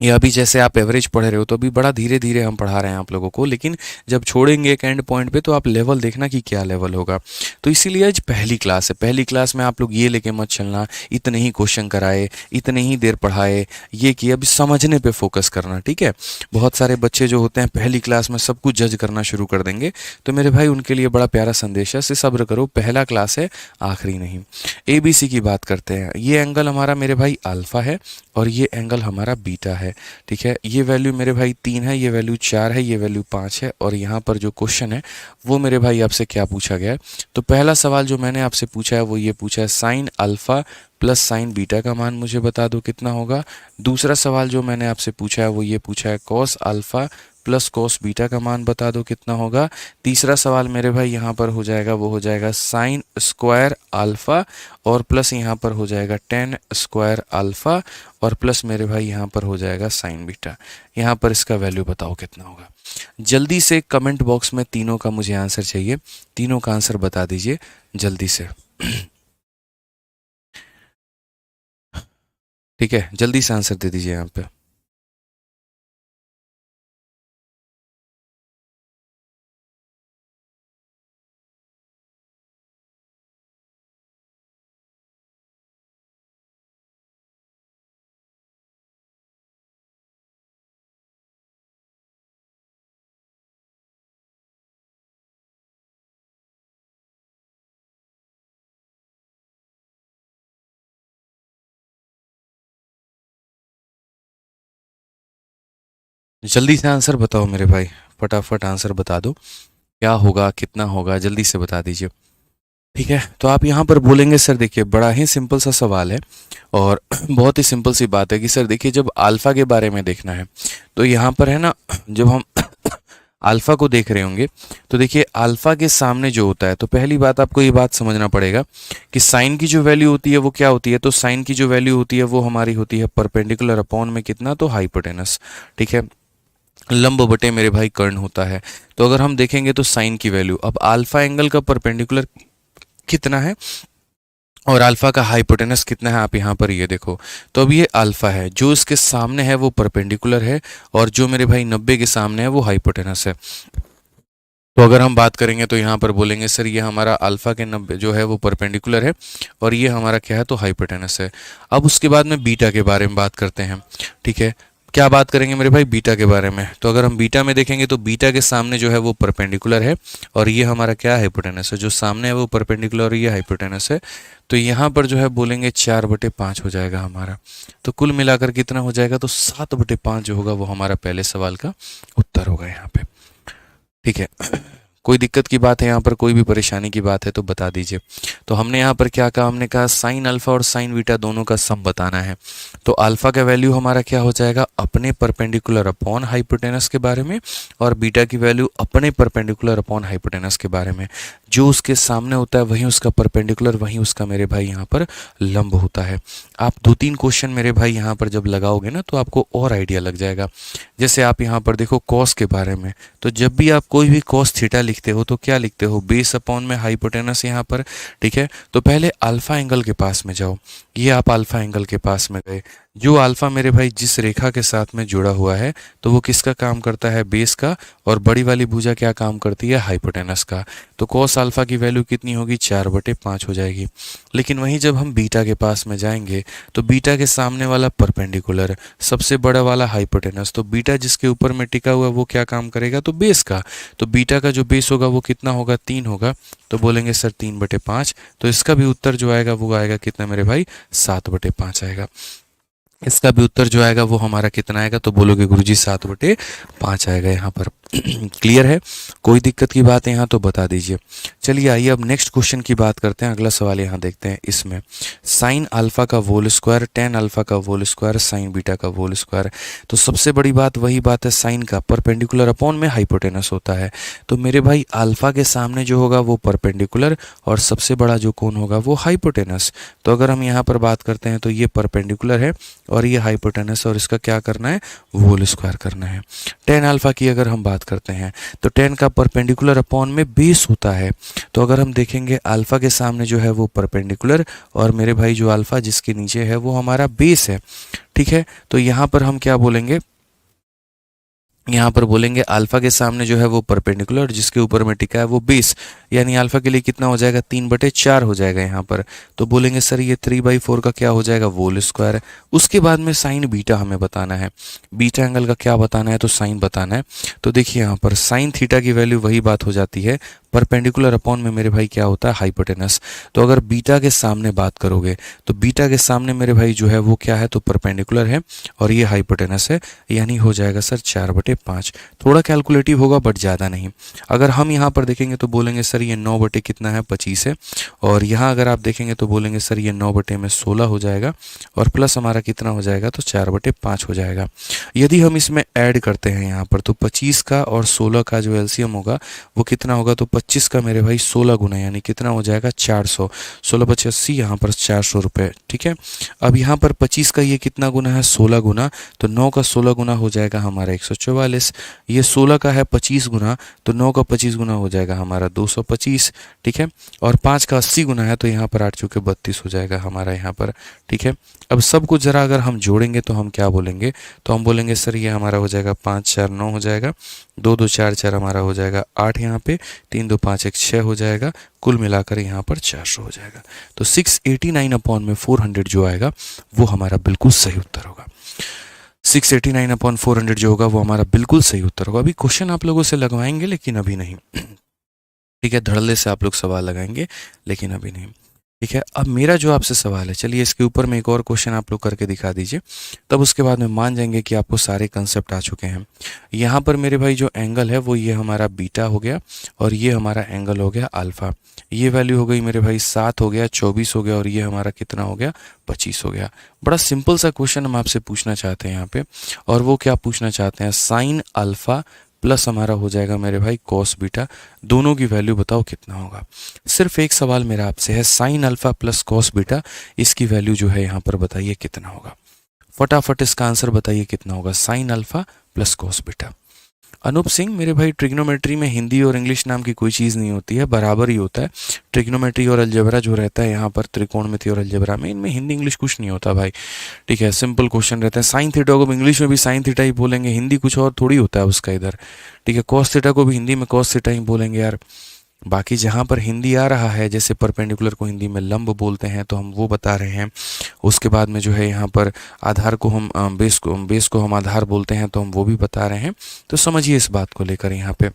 या अभी जैसे आप एवरेज पढ़ रहे हो तो अभी बड़ा धीरे धीरे हम पढ़ा रहे हैं आप लोगों को, लेकिन जब छोड़ेंगे एक एंड पॉइंट पे तो आप लेवल देखना कि क्या लेवल होगा। तो इसीलिए आज पहली क्लास है, पहली क्लास में आप लोग ये लेके मत चलना इतने ही क्वेश्चन कराए, इतने ही देर पढ़ाए, ये किया, अभी समझने पे फोकस करना। ठीक है, बहुत सारे बच्चे जो होते हैं पहली क्लास में सब कुछ जज करना शुरू कर देंगे, तो मेरे भाई उनके लिए बड़ा प्यारा संदेश है, से सब्र करो, पहला क्लास है, आखिरी नहीं। ABC की बात करते हैं, ये एंगल हमारा मेरे भाई अल्फा है और ये एंगल हमारा बीटा है। ठीक है, ये वैल्यू मेरे भाई 3 है, ये वैल्यू 4 है, ये वैल्यू 5 है, और यहाँ पर जो क्वेश्चन है वो मेरे भाई आपसे क्या पूछा गया है। तो पहला सवाल जो मैंने आपसे पूछा है वो ये पूछा है sign alpha plus sign beta का मान मुझे बता दो कितना होगा। दूसरा सवाल जो मैंने आपसे पूछा है वो ये पूछा है cos alpha plus cos beta का मान बता दो कितना होगा। तीसरा सवाल मेरे भाई यहाँ पर हो जाएगा, वो हो जाएगा साइन स्क्वायर अल्फा और प्लस यहाँ पर हो जाएगा टेन स्क्वायर अल्फा और प्लस मेरे भाई यहाँ पर हो जाएगा साइन बीटा। यहाँ पर इसका वैल्यू बताओ कितना होगा। जल्दी से कमेंट बॉक्स में तीनों का मुझे आंसर चाहिए, तीनों का आंसर बता दीजिए जल्दी से। ठीक है, जल्दी से आंसर दे दीजिए यहाँ पे। जल्दी से आंसर बताओ मेरे भाई, फटाफट आंसर बता दो, क्या होगा कितना होगा, जल्दी से बता दीजिए। ठीक है, तो आप यहाँ पर बोलेंगे सर देखिए बड़ा ही सिंपल सा सवाल है और बहुत ही सिंपल सी बात है कि सर देखिए जब अल्फ़ा के बारे में देखना है तो यहाँ पर है ना, जब हम अल्फ़ा को देख रहे होंगे तो देखिए अल्फ़ा के सामने जो होता है, तो पहली बात आपको ये बात समझना पड़ेगा कि साइन की जो वैल्यू होती है वो क्या होती है, तो साइन की जो वैल्यू होती है वो हमारी होती है परपेंडिकुलर अपॉन में कितना, तो हाइपोटेनस। ठीक है, लंब बटे मेरे भाई कर्ण होता है। तो अगर हम देखेंगे तो साइन की वैल्यू, अब अल्फा एंगल का परपेंडिकुलर कितना है और अल्फा का हाइपोटेनस कितना है, आप यहाँ पर ये देखो। तो अब ये अल्फा है, जो इसके सामने है वो परपेंडिकुलर है और जो मेरे भाई 90 के सामने है वो हाइपोटेनस है। तो अगर हम बात करेंगे तो यहाँ पर बोलेंगे सर ये हमारा अल्फा के 90 जो है वो परपेंडिकुलर है और ये हमारा क्या है, तो हाइपोटेनस है। अब उसके बाद में बीटा के बारे में बात करते हैं। ठीक है, क्या बात करेंगे मेरे भाई, बीटा के बारे में। तो अगर हम बीटा में देखेंगे तो बीटा के सामने जो है वो परपेंडिकुलर है और ये हमारा क्या हाइपोटेनस है, जो सामने है वो परपेंडिकुलर और ये हाइपोटेनस है। तो यहाँ पर जो है बोलेंगे 4/5 हो जाएगा हमारा। तो कुल मिलाकर कितना हो जाएगा, तो 7/5 जो होगा वो हमारा पहले सवाल का उत्तर होगा यहाँ पे। ठीक है, कोई दिक्कत की बात है यहाँ पर, कोई भी परेशानी की बात है तो बता दीजिए। तो हमने यहाँ पर क्या कहा, हमने कहा साइन अल्फा और साइन बीटा दोनों का सम बताना है। तो अल्फा का वैल्यू हमारा क्या हो जाएगा, अपने परपेंडिकुलर अपॉन हाइपोटेनस के बारे में, और बीटा की वैल्यू अपने परपेंडिकुलर अपॉन हाइपोटेनस के बारे में। जो उसके सामने होता है वहीं उसका परपेंडिकुलर, वहीं उसका मेरे भाई यहाँ पर लंब होता है। आप 2-3 क्वेश्चन मेरे भाई यहाँ पर जब लगाओगे ना तो आपको और आइडिया लग जाएगा। जैसे आप यहाँ पर देखो कॉस के बारे में, तो जब भी आप कोई भी कॉस थीटा लिखते हो तो क्या लिखते हो, बेस अपॉन में हाइपोटेनस यहाँ पर, ठीक है। तो पहले अल्फा एंगल के पास में जाओ, ये आप अल्फा एंगल के पास में गए, जो अल्फा मेरे भाई जिस रेखा के साथ में जुड़ा हुआ है तो वो किसका काम करता है, बेस का, और बड़ी वाली भुजा क्या काम करती है, हाइपोटेनस का। तो कॉस अल्फा की वैल्यू कितनी होगी, 4/5 हो जाएगी। लेकिन वहीं जब हम बीटा के पास में जाएंगे तो बीटा के सामने वाला परपेंडिकुलर, सबसे बड़ा वाला हाइपोटेनस, तो बीटा जिसके ऊपर में टिका हुआ वो क्या काम करेगा, तो बेस का। तो बीटा का जो बेस होगा वो कितना होगा, 3 होगा। तो बोलेंगे सर 3/5, तो इसका भी उत्तर जो आएगा वो आएगा कितना मेरे भाई, 7/5 आएगा। इसका भी उत्तर जो आएगा वो हमारा कितना आएगा, तो बोलोगे गुरुजी 7/5 आएगा यहाँ पर। क्लियर है, कोई दिक्कत की बात है यहाँ तो बता दीजिए। चलिए आइए अब नेक्स्ट क्वेश्चन की बात करते हैं। अगला सवाल यहाँ देखते हैं। इसमें साइन अल्फा का होल स्क्वायर, टेन अल्फा का होल स्क्वायर, साइन बीटा का होल स्क्वायर। तो सबसे बड़ी बात वही बात है, साइन का परपेंडिकुलर अपॉन में हाइपोटेनस होता है। तो मेरे भाई अल्फा के सामने जो होगा वो परपेंडिकुलर और सबसे बड़ा जो कोण होगा वो हाइपोटेनस। तो अगर हम यहाँ पर बात करते हैं तो ये परपेंडिकुलर है और ये हाइपोटेनस, और इसका क्या करना है, होल स्क्वायर करना है। टेन अल्फा की अगर हम बात करते हैं तो टेन का परपेंडिकुलर अपॉन में बेस होता है। तो अगर हम देखेंगे अल्फा के सामने जो है वो परपेंडिकुलर, और मेरे भाई जो अल्फा जिसके नीचे है वो हमारा बेस है, ठीक है। तो यहाँ पर हम क्या बोलेंगे, यहाँ पर बोलेंगे अल्फा के सामने जो है वो परपेंडिकुलर और जिसके ऊपर में टिका है वो बेस, यानी अल्फा के लिए कितना हो जाएगा, 3/4 हो जाएगा यहाँ पर। तो बोलेंगे सर ये 3/4 का क्या हो जाएगा, होल स्क्वायर। उसके बाद में साइन बीटा हमें बताना है, बीटा एंगल का क्या बताना है, तो साइन बताना है। तो देखिए यहाँ पर साइन थीटा की वैल्यू वही बात हो जाती है, परपेंडिकुलर अपॉन में मेरे भाई क्या होता है, हाइपोटेनस। तो अगर बीटा के सामने बात करोगे तो बीटा के सामने मेरे भाई जो है वो क्या है, तो परपेंडिकुलर है और ये हाइपोटेनस है, यानी हो जाएगा सर 4/5। थोड़ा कैलकुलेटिव होगा बट ज़्यादा नहीं। अगर हम यहाँ पर देखेंगे तो बोलेंगे सर ये 9 कितना है, 25 है। और यहाँ अगर आप देखेंगे तो बोलेंगे सर ये 9/16 हो जाएगा और प्लस हमारा कितना हो जाएगा, तो 4/5 हो जाएगा। यदि हम इसमें ऐड करते हैं यहाँ पर तो 25 का और 16 का जो एलसीएम होगा वो कितना होगा, तो 25 का मेरे भाई 16 गुना, यानी कितना हो जाएगा, 400। 16×5 = 80, यहाँ पर 400 रुपये, ठीक है। अब यहाँ पर 25 का ये कितना गुना है, 16 गुना, तो 9 का 16 गुना हो जाएगा हमारा 144। ये 16 का है 25 गुना, तो 9 का 25 गुना हो जाएगा हमारा 225, ठीक है। और 5 का 80 गुना है तो यहाँ पर 8 चौके 32 हो जाएगा हमारा यहाँ पर, ठीक है। अब सब कुछ ज़रा अगर हम जोड़ेंगे तो हम क्या बोलेंगे, तो हम बोलेंगे सर ये हमारा हो जाएगा 5 4 9 हो जाएगा, 2 2 4 4 हमारा हो जाएगा 8 यहाँ पे, 3 2 5 1 6 हो जाएगा, कुल मिलाकर यहाँ पर 400 हो जाएगा। तो 689/400 जो आएगा वो हमारा बिल्कुल सही उत्तर होगा। 689/400 जो होगा वो हमारा बिल्कुल सही उत्तर होगा। अभी क्वेश्चन आप लोगों से लगवाएंगे लेकिन अभी नहीं, ठीक है। धड़ल्ले से आप लोग सवाल लगाएंगे लेकिन अभी नहीं, ठीक है। अब मेरा जो आपसे सवाल है, चलिए इसके ऊपर में एक और क्वेश्चन आप लोग करके दिखा दीजिए, तब उसके बाद में मान जाएंगे कि आपको सारे कंसेप्ट आ चुके हैं। यहाँ पर मेरे भाई जो एंगल है वो ये हमारा बीटा हो गया और ये हमारा एंगल हो गया अल्फा। ये वैल्यू हो गई मेरे भाई 7 हो गया, 24 हो गया और ये हमारा कितना हो गया, 25 हो गया। बड़ा सिंपल सा क्वेश्चन हम आपसे पूछना चाहते हैं यहाँ पे, और वो क्या पूछना चाहते हैं, साइन अल्फा प्लस हमारा हो जाएगा मेरे भाई कॉस बीटा, दोनों की वैल्यू बताओ कितना होगा। सिर्फ एक सवाल मेरा आपसे है, sign alpha plus cos beta, इसकी वैल्यू जो है यहाँ पर बताइए कितना होगा। फटाफट इसका आंसर बताइए कितना होगा, sine alpha plus cos beta. Anup Singh, मेरे भाई ट्रिग्नोमेट्री में हिंदी और इंग्लिश नाम की कोई चीज़ नहीं होती है, बराबर ही होता है। ट्रिग्नोमेट्री और अलजेब्रा जो रहता है यहाँ पर, त्रिकोणमिति और अलजेब्रा में, इनमें हिंदी इंग्लिश कुछ नहीं होता भाई, ठीक है। सिंपल क्वेश्चन रहते हैं। साइन थीटा को इंग्लिश में भी साइन थीटा ही बोलेंगे, हिंदी कुछ और थोड़ी होता है उसका इधर, ठीक है। कॉस थीटा को भी हिंदी में कॉस थीटा ही बोलेंगे यार। बाकी जहाँ पर हिंदी आ रहा है, जैसे परपेंडिकुलर को हिंदी में लंब बोलते हैं तो हम वो बता रहे हैं। उसके बाद में जो है यहाँ पर आधार को हम बेस को हम आधार बोलते हैं तो हम वो भी बता रहे हैं। तो समझिए इस बात को लेकर यहाँ पे,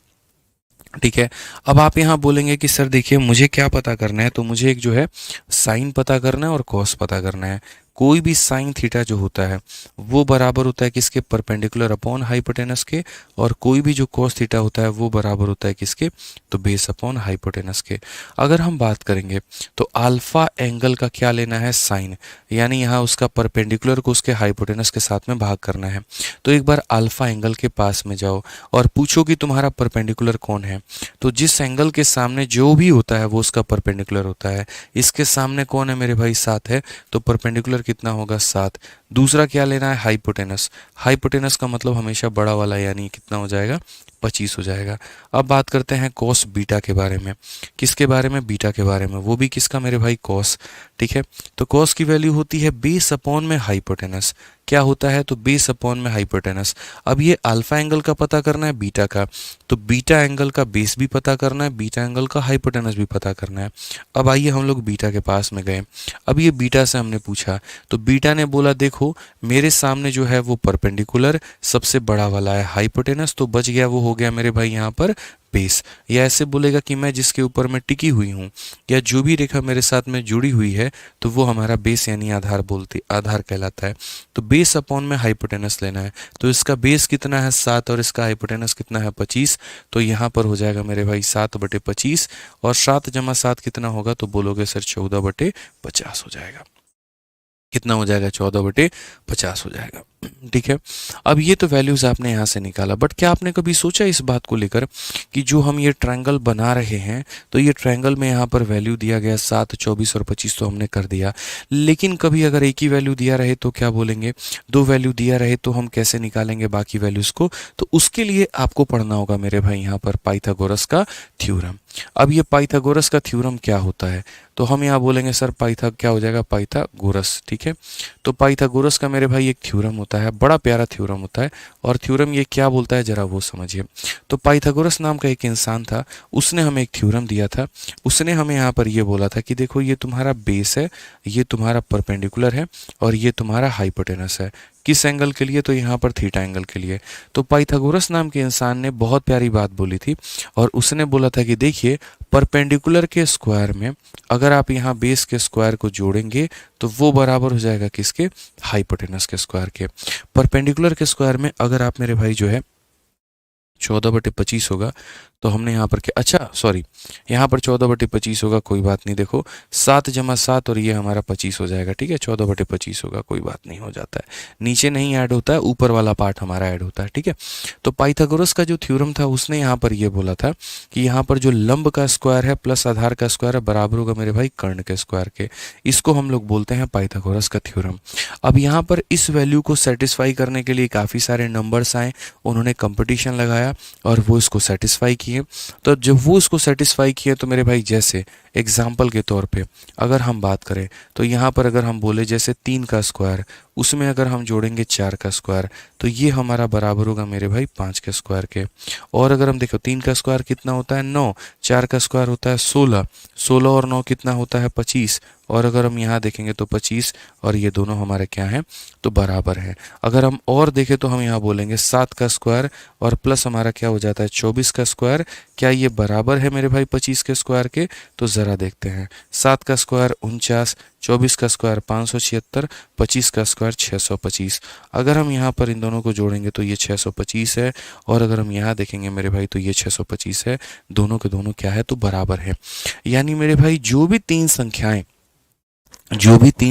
ठीक है। अब आप यहाँ बोलेंगे कि सर देखिए मुझे क्या पता करना है, तो मुझे एक जो है साइन पता करना है और कॉस पता करना है। कोई भी साइन थीटा जो होता है वो बराबर होता है किसके, परपेंडिकुलर अपॉन हाइपोटेनस के, और कोई भी जो कॉस थीटा होता है वो बराबर होता है किसके, तो बेस अपॉन हाइपोटेनस के। अगर हम बात करेंगे तो अल्फा एंगल का क्या लेना है, साइन, यानी यहाँ उसका परपेंडिकुलर को उसके हाइपोटेनस के साथ में भाग करना है। तो एक बार अल्फा एंगल के पास में जाओ और पूछो कि तुम्हारा परपेंडिकुलर कौन है, तो जिस एंगल के सामने जो भी होता है वो उसका परपेंडिकुलर होता है। इसके सामने कौन है मेरे भाई, 7 है, तो परपेंडिकुलर कितना होगा 7। दूसरा क्या लेना है, हाइपोटेनस। हाइपोटेनस का मतलब हमेशा बड़ा वाला, यानी कितना हो जाएगा 25 हो जाएगा। अब बात करते हैं कॉस बीटा के बारे में। किसके बारे में, बीटा के बारे में, वो भी किसका मेरे भाई, कॉस। ठीक है, तो कॉस की वैल्यू होती है बेस अपॉन में हाइपोटेनस। क्या होता है, तो बेस अपॉन में हाइपोटेनस। अब ये अल्फा एंगल का पता करना है, बीटा का, तो बीटा एंगल का बेस भी पता करना है, बीटा एंगल का हाइपोटेनस भी पता करना है। अब आइए हम लोग बीटा के पास में गए। अब ये बीटा से हमने पूछा, तो बीटा ने बोला देखो मेरे सामने जो है वो परपेंडिकुलर सबसे बड़ा वाला है हाइपोटेनस, तो बच गया, वो हो गया मेरे भाई यहाँ पर बेस। या ऐसे बोलेगा कि मैं जिसके ऊपर मैं टिकी हुई हूँ या जो भी रेखा मेरे साथ में जुड़ी हुई है, तो वो हमारा बेस यानी आधार कहलाता है। तो बेस अपॉन में हाइपोटेनस लेना है, तो इसका बेस कितना है 7 और इसका हाइपोटेनस कितना है 25। तो यहाँ पर हो जाएगा मेरे भाई 7/25, और 7 + 7 कितना होगा, तो बोलोगे सर 14/50 हो जाएगा। कितना हो जाएगा, 14/50 हो जाएगा। ठीक है, अब ये तो वैल्यूज आपने यहाँ से निकाला, बट क्या आपने कभी सोचा इस बात को लेकर कि जो हम ये ट्रायंगल बना रहे हैं, तो ये ट्रायंगल में यहाँ पर वैल्यू दिया गया 7, 24 और 25 तो हमने कर दिया, लेकिन कभी अगर एक ही वैल्यू दिया रहे तो क्या बोलेंगे, दो वैल्यू दिया रहे तो हम कैसे निकालेंगे बाकी वैल्यूज को। तो उसके लिए आपको पढ़ना होगा मेरे भाई यहाँ पर पाइथागोरस का थ्योरम। अब ये पाइथागोरस का थ्योरम क्या होता है, तो हम यहाँ बोलेंगे सर क्या हो जाएगा, पाइथागोरस। ठीक है, तो पाइथागोरस का मेरे भाई एक थ्योरम होता है, बड़ा प्यारा थ्योरम होता है, और थ्योरम ये क्या बोलता है जरा वो समझिए। तो पाइथागोरस नाम का एक इंसान था, उसने हमें एक थ्योरम दिया था। उसने हमें यहाँ पर ये बोला था कि देखो ये तुम्हारा बेस है, ये तुम्हारा परपेंडिकुलर है, और ये तुम्हारा हाइपोटेनस है। किस एंगल के लिए, तो यहाँ पर थीटा एंगल के लिए। तो पाइथागोरस नाम के इंसान ने बहुत प्यारी बात बोली थी, और उसने बोला था कि देखिए परपेंडिकुलर के स्क्वायर में अगर आप यहाँ बेस के स्क्वायर को जोड़ेंगे तो वो बराबर हो जाएगा किसके, हाइपोटेनस के स्क्वायर के। परपेंडिकुलर के स्क्वायर में अगर आप मेरे भाई जो है 14/25 होगा, तो हमने यहाँ पर क्या, अच्छा सॉरी, यहाँ पर 14/25 होगा, कोई बात नहीं, देखो 7 + 7 और ये हमारा 25 हो जाएगा। ठीक है, 14/25 होगा, कोई बात नहीं, हो जाता है, नीचे नहीं ऐड होता है, ऊपर वाला पार्ट हमारा ऐड होता है। ठीक है, तो पाइथागोरस का जो थ्योरम था उसने यहाँ पर ये बोला था कि यहाँ पर जो लंब का स्क्वायर है प्लस आधार का स्क्वायर है बराबर होगा मेरे भाई कर्ण के स्क्वायर के। इसको हम लोग बोलते हैं पाइथागोरस का थ्योरम। अब यहाँ पर इस वैल्यू को सेटिस्फाई करने के लिए काफ़ी सारे नंबर्स आए, उन्होंने कंपटीशन लगाया और वो इसको सेटिस्फाई किए। तो जब वो इसको सेटिस्फाई किए तो मेरे भाई जैसे एग्जाम्पल के तौर पे अगर हम बात करें, तो यहाँ पर अगर हम बोले जैसे 3 का स्क्वायर, उसमें अगर हम जोड़ेंगे 4 का स्क्वायर, तो ये हमारा बराबर होगा मेरे भाई 5 के स्क्वायर के। और अगर हम देखो 3 का स्क्वायर कितना होता है 9, 4 का स्क्वायर होता है 16, 16 और 9 कितना होता है 25, और अगर हम यहाँ देखेंगे तो 25 और ये दोनों हमारे क्या हैं, तो बराबर हैं। अगर हम और देखें तो हम यहाँ बोलेंगे 7 का स्क्वायर और प्लस हमारा क्या हो जाता है 24 का स्क्वायर, क्या ये बराबर है मेरे भाई 25 के स्क्वायर के, तो ज़रा देखते हैं। 7 का स्क्वायर 49, 24 का स्क्वायर 576, 25 का स्क्वायर 625। अगर हम यहाँ पर इन दोनों को जोड़ेंगे तो ये 625 है, और अगर हम यहाँ देखेंगे मेरे भाई तो ये 625 है, दोनों के दोनों क्या है, तो बराबर है। यानी मेरे भाई जो भी तीन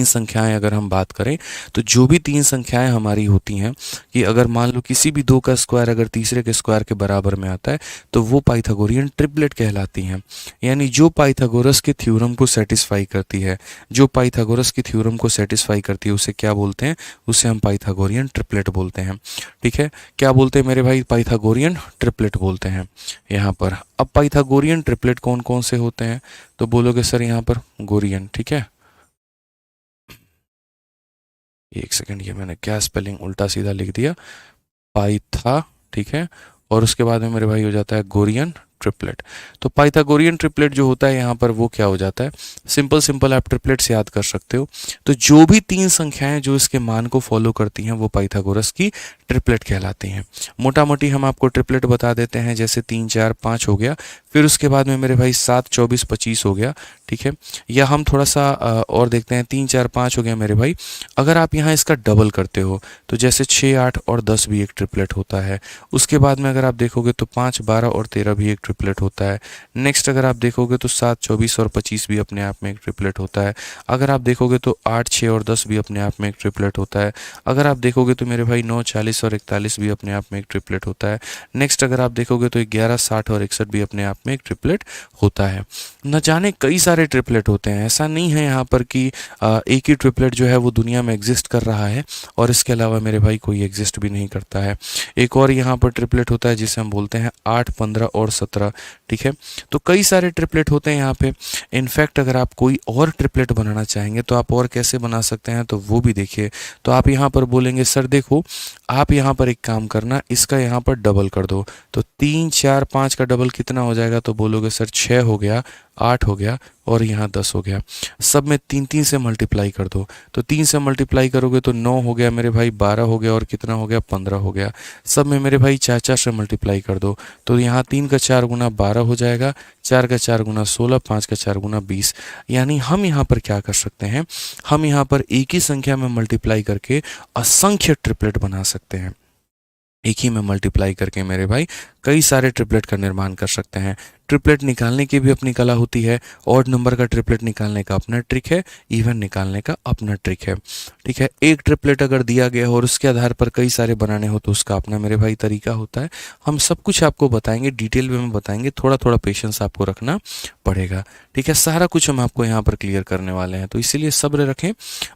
संख्याएं अगर हम बात करें, तो जो भी तीन संख्याएं हमारी होती हैं कि अगर मान लो किसी भी दो का स्क्वायर अगर तीसरे के स्क्वायर के बराबर में आता है, तो वो पाइथागोरियन ट्रिपलेट कहलाती हैं। यानी जो पाइथागोरस के थ्योरम को सेटिस्फाई करती है, जो पाइथागोरस की थ्योरम को सेटिस्फाई करती है, उसे क्या बोलते हैं, उसे हम पाइथागोरियन ट्रिपलेट बोलते हैं। ठीक है, क्या बोलते हैं मेरे भाई, पाइथागोरियन ट्रिपलेट बोलते हैं यहाँ पर। अब पाइथागोरियन ट्रिपलेट कौन कौन से होते हैं, तो बोलोगे सर यहाँ पर गोरियन। ठीक है, एक सेकंड, ये मैंने क्या स्पेलिंग उल्टा सीधा लिख दिया, पाइथा। ठीक है, और उसके बाद में मेरे भाई हो जाता है गोरियन ट्रिपलेट। तो पाइथागोरियन ट्रिपलेट जो होता है यहाँ पर वो क्या हो जाता है, सिंपल आप ट्रिपलेट्स याद कर सकते हो। तो जो भी तीन संख्याएं जो इसके मान को फॉलो करती हैं वो पाइथागोरस की ट्रिपलेट कहलाती हैं। मोटा मोटी हम आपको ट्रिपलेट बता देते हैं, जैसे 3 4 5 हो गया, फिर उसके बाद में मेरे भाई 7 24 25 हो गया। ठीक है, या हम थोड़ा सा और देखते हैं, 3 4 5 हो गया मेरे भाई, अगर आप यहाँ इसका डबल करते हो तो जैसे 6 8 और 10 भी एक ट्रिपलेट होता है। उसके बाद में अगर आप देखोगे तो 5 12 और 13 भी एक ट्रिपलेट होता है। नेक्स्ट अगर आप देखोगे तो 7, 24 और 25 भी अपने आप में एक ट्रिपलेट होता है। अगर आप देखोगे तो 8, 6 और 10 भी अपने आप में एक ट्रिपलेट होता है। अगर आप देखोगे तो मेरे भाई 9, 40 और 41 भी अपने आप में एक ट्रिपलेट होता है। नेक्स्ट अगर आप देखोगे तो 11, 60 और 61 भी अपने आप में एक ट्रिपलेट होता है। न जाने कई सारे ट्रिपलेट होते हैं, ऐसा नहीं है यहाँ पर कि एक ही ट्रिपलेट जो है वो दुनिया में एग्जिस्ट कर रहा है और इसके अलावा मेरे भाई कोई एग्जिस्ट भी नहीं करता है। एक और यहाँ पर ट्रिपलेट होता है जिसे हम बोलते हैं 8, 15 और 17। ठीक है, तो कई सारे ट्रिपलेट होते हैं यहाँ पे। इनफैक्ट अगर आप कोई और ट्रिपलेट बनाना चाहेंगे तो आप और कैसे बना सकते हैं तो वो भी देखिए। तो आप यहाँ पर बोलेंगे सर देखो, आप यहाँ पर एक काम करना, इसका यहाँ पर डबल कर दो। तो 3, 4, 5 का डबल कितना हो जाएगा, तो बोलोगे सर 6 हो गया, 8 हो गया और यहाँ 10 हो गया। सब में 3, 3 से मल्टीप्लाई कर दो। तो 3 से मल्टीप्लाई करोगे तो 9 हो गया मेरे भाई, 12 हो गया और कितना हो गया, 15 हो गया। सब में मेरे भाई 4, 4 से मल्टीप्लाई कर दो। तो यहाँ 3 का 4 गुना 12 हो जाएगा, 4 का 4 गुना 16, 5 का 4 गुना 20। यानी हम यहाँ पर क्या कर सकते हैं, हम यहाँ पर एक ही संख्या में मल्टीप्लाई करके असंख्य ट्रिपलेट बना सकते हैं। एक ही में मल्टीप्लाई करके मेरे भाई कई सारे ट्रिपलेट का निर्माण कर सकते हैं। ट्रिपलेट निकालने की भी अपनी कला होती है। ऑड नंबर का ट्रिपलेट निकालने का अपना ट्रिक है, इवन निकालने का अपना ट्रिक है। ठीक है, एक ट्रिपलेट अगर दिया गया हो और उसके आधार पर कई सारे बनाने हो तो उसका अपना मेरे भाई तरीका होता है। हम सब कुछ आपको बताएंगे, डिटेल में बताएंगे, थोड़ा थोड़ा पेशेंस आपको रखना पड़ेगा। ठीक है, सारा कुछ हम आपको यहाँ पर क्लियर करने वाले हैं, तो इसीलिए सब्र रखें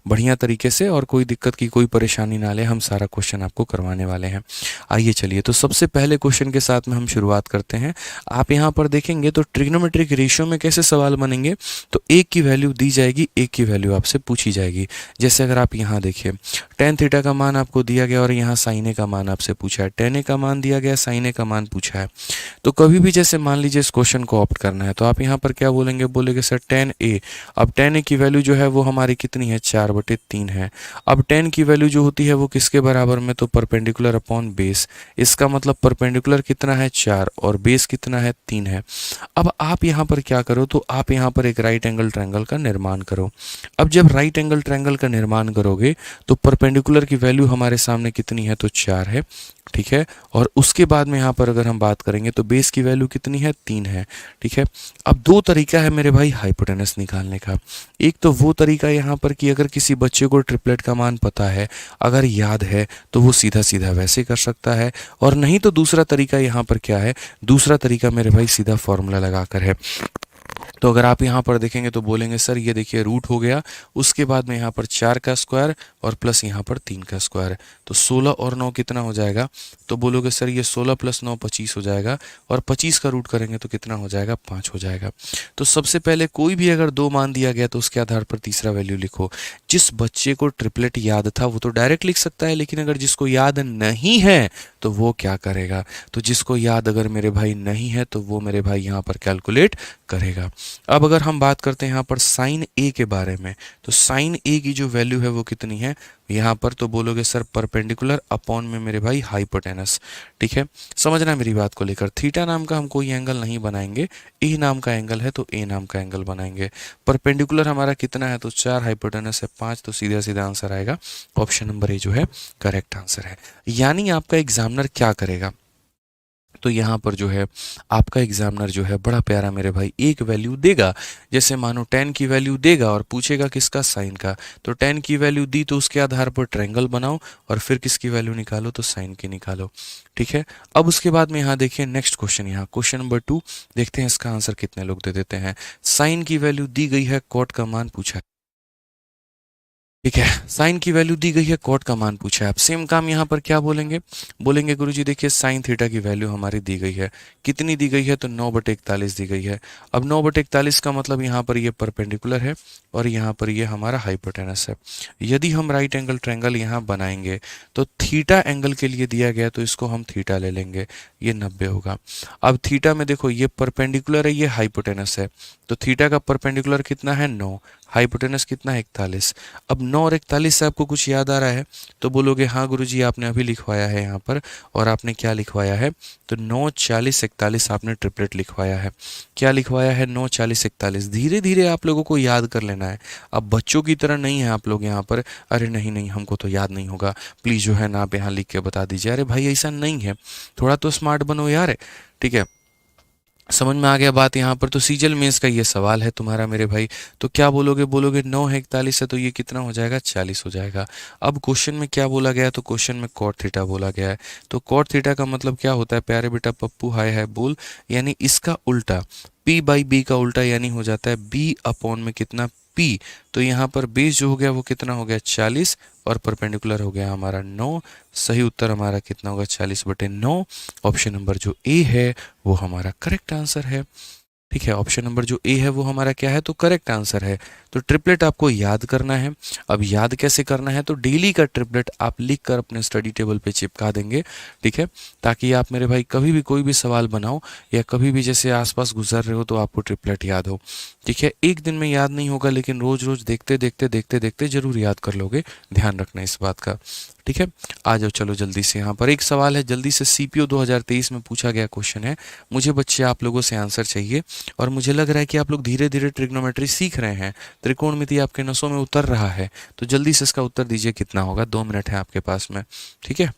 बढ़िया तरीके से और कोई दिक्कत की कोई परेशानी ना ले, हम सारा क्वेश्चन आपको करवाने वाले हैं। आइए चलिए, तो सबसे पहले क्वेश्चन के साथ में हम शुरुआत करते हैं। आप यहाँ पर देखेंगे तो ट्रिग्नोमेट्रिक रेशियो में कैसे सवाल बनेंगे, तो एक की वैल्यू दी जाएगी, एक की वैल्यू आपसे पूछी जाएगी। जैसे अगर आप यहाँ देखिए, टेन थीटा का मान आपको दिया गया और यहाँ साइन ए का मान आपसे पूछा है। टेन ए का मान दिया गया, साइन ए का मान पूछा है। तो कभी भी जैसे मान लीजिए इस क्वेश्चन को ऑप्ट करना है तो आप यहाँ पर क्या बोलेंगे, बोलेंगे सर टेन ए। अब टेन ए की वैल्यू जो है वो हमारी कितनी है, 4/3 है। अब टेन की वैल्यू जो होती है वो किसके बराबर में, तो परपेंडिकुलर अपॉन बेस। इसका मतलब परपेंडिकुलर कितना है, 4 और बेस कितना है, 3 है। अब आप यहाँ पर क्या करो, तो आप यहाँ पर एक राइट एंगल ट्रायंगल का निर्माण करो। अब जब राइट एंगल ट्रायंगल का निर्माण करोगे तो परपेंडिकुलर की वैल्यू हमारे सामने कितनी है, तो 4 है। ठीक है, और उसके बाद में यहाँ पर अगर हम बात करेंगे तो बेस की वैल्यू कितनी है, 3 है। ठीक है, अब दो तरीका है मेरे भाई हाइपोटेनस निकालने का। एक तो वो तरीका यहाँ पर कि अगर किसी बच्चे को ट्रिपलेट का मान पता है, अगर याद है, तो वो सीधा सीधा वैसे कर सकता है। और नहीं तो दूसरा तरीका यहाँ पर क्या है, दूसरा तरीका मेरे भाई सीधा फॉर्मूला लगाकर है। तो अगर आप यहाँ पर देखेंगे तो बोलेंगे सर ये देखिए रूट हो गया, उसके बाद में यहाँ पर 4 का स्क्वायर और प्लस यहाँ पर 3 का स्क्वायर, तो 16 और 9 कितना हो जाएगा, तो बोलोगे सर ये 16 + 9 25 हो जाएगा और 25 का रूट करेंगे तो कितना हो जाएगा, 5 हो जाएगा। तो सबसे पहले कोई भी अगर दो मान दिया गया तो उसके आधार पर तीसरा वैल्यू लिखो। जिस बच्चे को ट्रिपलेट याद था वो तो डायरेक्ट लिख सकता है, लेकिन अगर जिसको याद नहीं है तो वो क्या करेगा, तो जिसको याद अगर मेरे भाई नहीं है तो वो मेरे भाई यहाँ पर कैलकुलेट करेगा। अब अगर हम बात करते हैं यहाँ पर साइन ए के बारे में, तो साइन ए की जो वैल्यू है वो कितनी है यहाँ पर, तो बोलोगे सर परपेंडिकुलर अपॉन में मेरे भाई हाइपोटेनस। ठीक है, समझना मेरी बात को लेकर, थीटा नाम का हम कोई एंगल नहीं बनाएंगे, ए नाम का एंगल है तो ए नाम का एंगल बनाएंगे। परपेंडिकुलर हमारा कितना है, तो 4, हाइपोटेनस है 5, तो सीधा सीधा आंसर आएगा ऑप्शन नंबर ए जो है करेक्ट आंसर है। यानी आपका एग्जामिनर क्या करेगा, तो यहाँ पर जो है आपका एग्जामिनर जो है बड़ा प्यारा मेरे भाई एक वैल्यू देगा। जैसे मानो 10 की वैल्यू देगा और पूछेगा किसका, साइन का। तो 10 की वैल्यू दी तो उसके आधार पर ट्रायंगल बनाओ और फिर किसकी वैल्यू निकालो, तो साइन की निकालो। ठीक है, अब उसके बाद में यहाँ देखिए नेक्स्ट क्वेश्चन, यहाँ क्वेश्चन नंबर 2 देखते हैं इसका आंसर कितने लोग दे देते हैं। साइन की वैल्यू दी गई है, कॉट का मान पूछा है। ठीक है, साइन की वैल्यू दी गई है, कॉट का मान पूछा है। आप सेम काम यहाँ पर क्या बोलेंगे, बोलेंगे गुरुजी देखिए साइन थीटा की वैल्यू हमारी दी गई है, कितनी दी गई है, तो 9/41 दी गई है। अब 9/41 का मतलब यहाँ पर ये परपेंडिकुलर है और यहाँ पर ये हमारा हाइपोटेनस है। यदि हम राइट एंगल ट्रायंगल यहाँ बनाएंगे तो थीटा एंगल के लिए दिया गया तो इसको हम थीटा ले लेंगे, ये 90 होगा। अब थीटा में देखो ये परपेंडिकुलर है, ये हाइपोटेनस है, तो थीटा का परपेंडिकुलर कितना है, 9, हाइपोटेनस कितना है, 41। अब 9 और 41 से आपको कुछ याद आ रहा है, तो बोलोगे हाँ गुरुजी आपने अभी लिखवाया है यहाँ पर, और आपने क्या लिखवाया है, तो 9, 40, 41 आपने ट्रिपलेट लिखवाया है। क्या लिखवाया है, 9, 40, 41। धीरे धीरे आप लोगों को याद कर लेना है। अब बच्चों की तरह नहीं है आप लोग यहाँ पर, अरे नहीं नहीं हमको तो याद नहीं होगा, प्लीज़ जो है ना आप यहाँ लिख के बता दीजिए। अरे भाई ऐसा नहीं है, थोड़ा तो स्मार्ट बनो यार। ठीक है, समझ में आ गया बात यहाँ पर। तो सीजल मेंस का ये सवाल है तुम्हारा मेरे भाई। तो क्या बोलोगे, बोलोगे 9 है 41 है तो ये कितना हो जाएगा, 40 हो जाएगा। अब क्वेश्चन में क्या बोला गया है, तो क्वेश्चन में कॉट थीटा बोला गया है। तो कॉट थीटा का मतलब क्या होता है प्यारे बेटा पप्पू, हाय हाय बोल, यानी इसका उल्टा p बाई बी का उल्टा यानी हो जाता है b अपॉन में कितना p। तो यहाँ पर बेस जो हो गया वो कितना हो गया 40 और परपेंडिकुलर हो गया हमारा 9। सही उत्तर हमारा कितना होगा 40/9। ऑप्शन नंबर जो ए है वो हमारा करेक्ट आंसर है। ठीक है, ऑप्शन नंबर जो ए है वो हमारा क्या है, तो करेक्ट आंसर है। तो ट्रिपलेट आपको याद करना है। अब याद कैसे करना है, तो डेली का ट्रिपलेट आप लिख कर अपने स्टडी टेबल पे चिपका देंगे। ठीक है, ताकि आप मेरे भाई कभी भी कोई भी सवाल बनाओ या कभी भी जैसे आसपास गुजर रहे हो तो आपको ट्रिपलेट याद हो। ठीक है, एक दिन में याद नहीं होगा लेकिन रोज रोज देखते देखते देखते देखते जरूर याद कर लोगे, ध्यान रखना इस बात का। ठीक है, आ जाओ चलो जल्दी से। यहाँ पर एक सवाल है जल्दी से, सीपीओ 2023 में पूछा गया क्वेश्चन है। मुझे बच्चे आप लोगों से आंसर चाहिए और मुझे लग रहा है कि आप लोग धीरे धीरे ट्रिग्नोमेट्री सीख रहे हैं, त्रिकोणमिति आपके नसों में उतर रहा है। तो जल्दी से इसका उत्तर दीजिए कितना होगा, 2 मिनट है आपके पास में। ठीक है,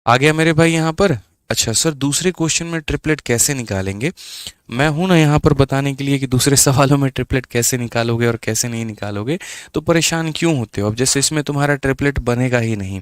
आ गया मेरे भाई यहाँ पर। अच्छा सर, दूसरे क्वेश्चन में ट्रिपलेट कैसे निकालेंगे, मैं हूं ना यहाँ पर बताने के लिए कि दूसरे सवालों में ट्रिपलेट कैसे निकालोगे और कैसे नहीं निकालोगे। तो परेशान क्यों होते हो, अब जैसे इसमें तुम्हारा ट्रिपलेट बनेगा ही नहीं,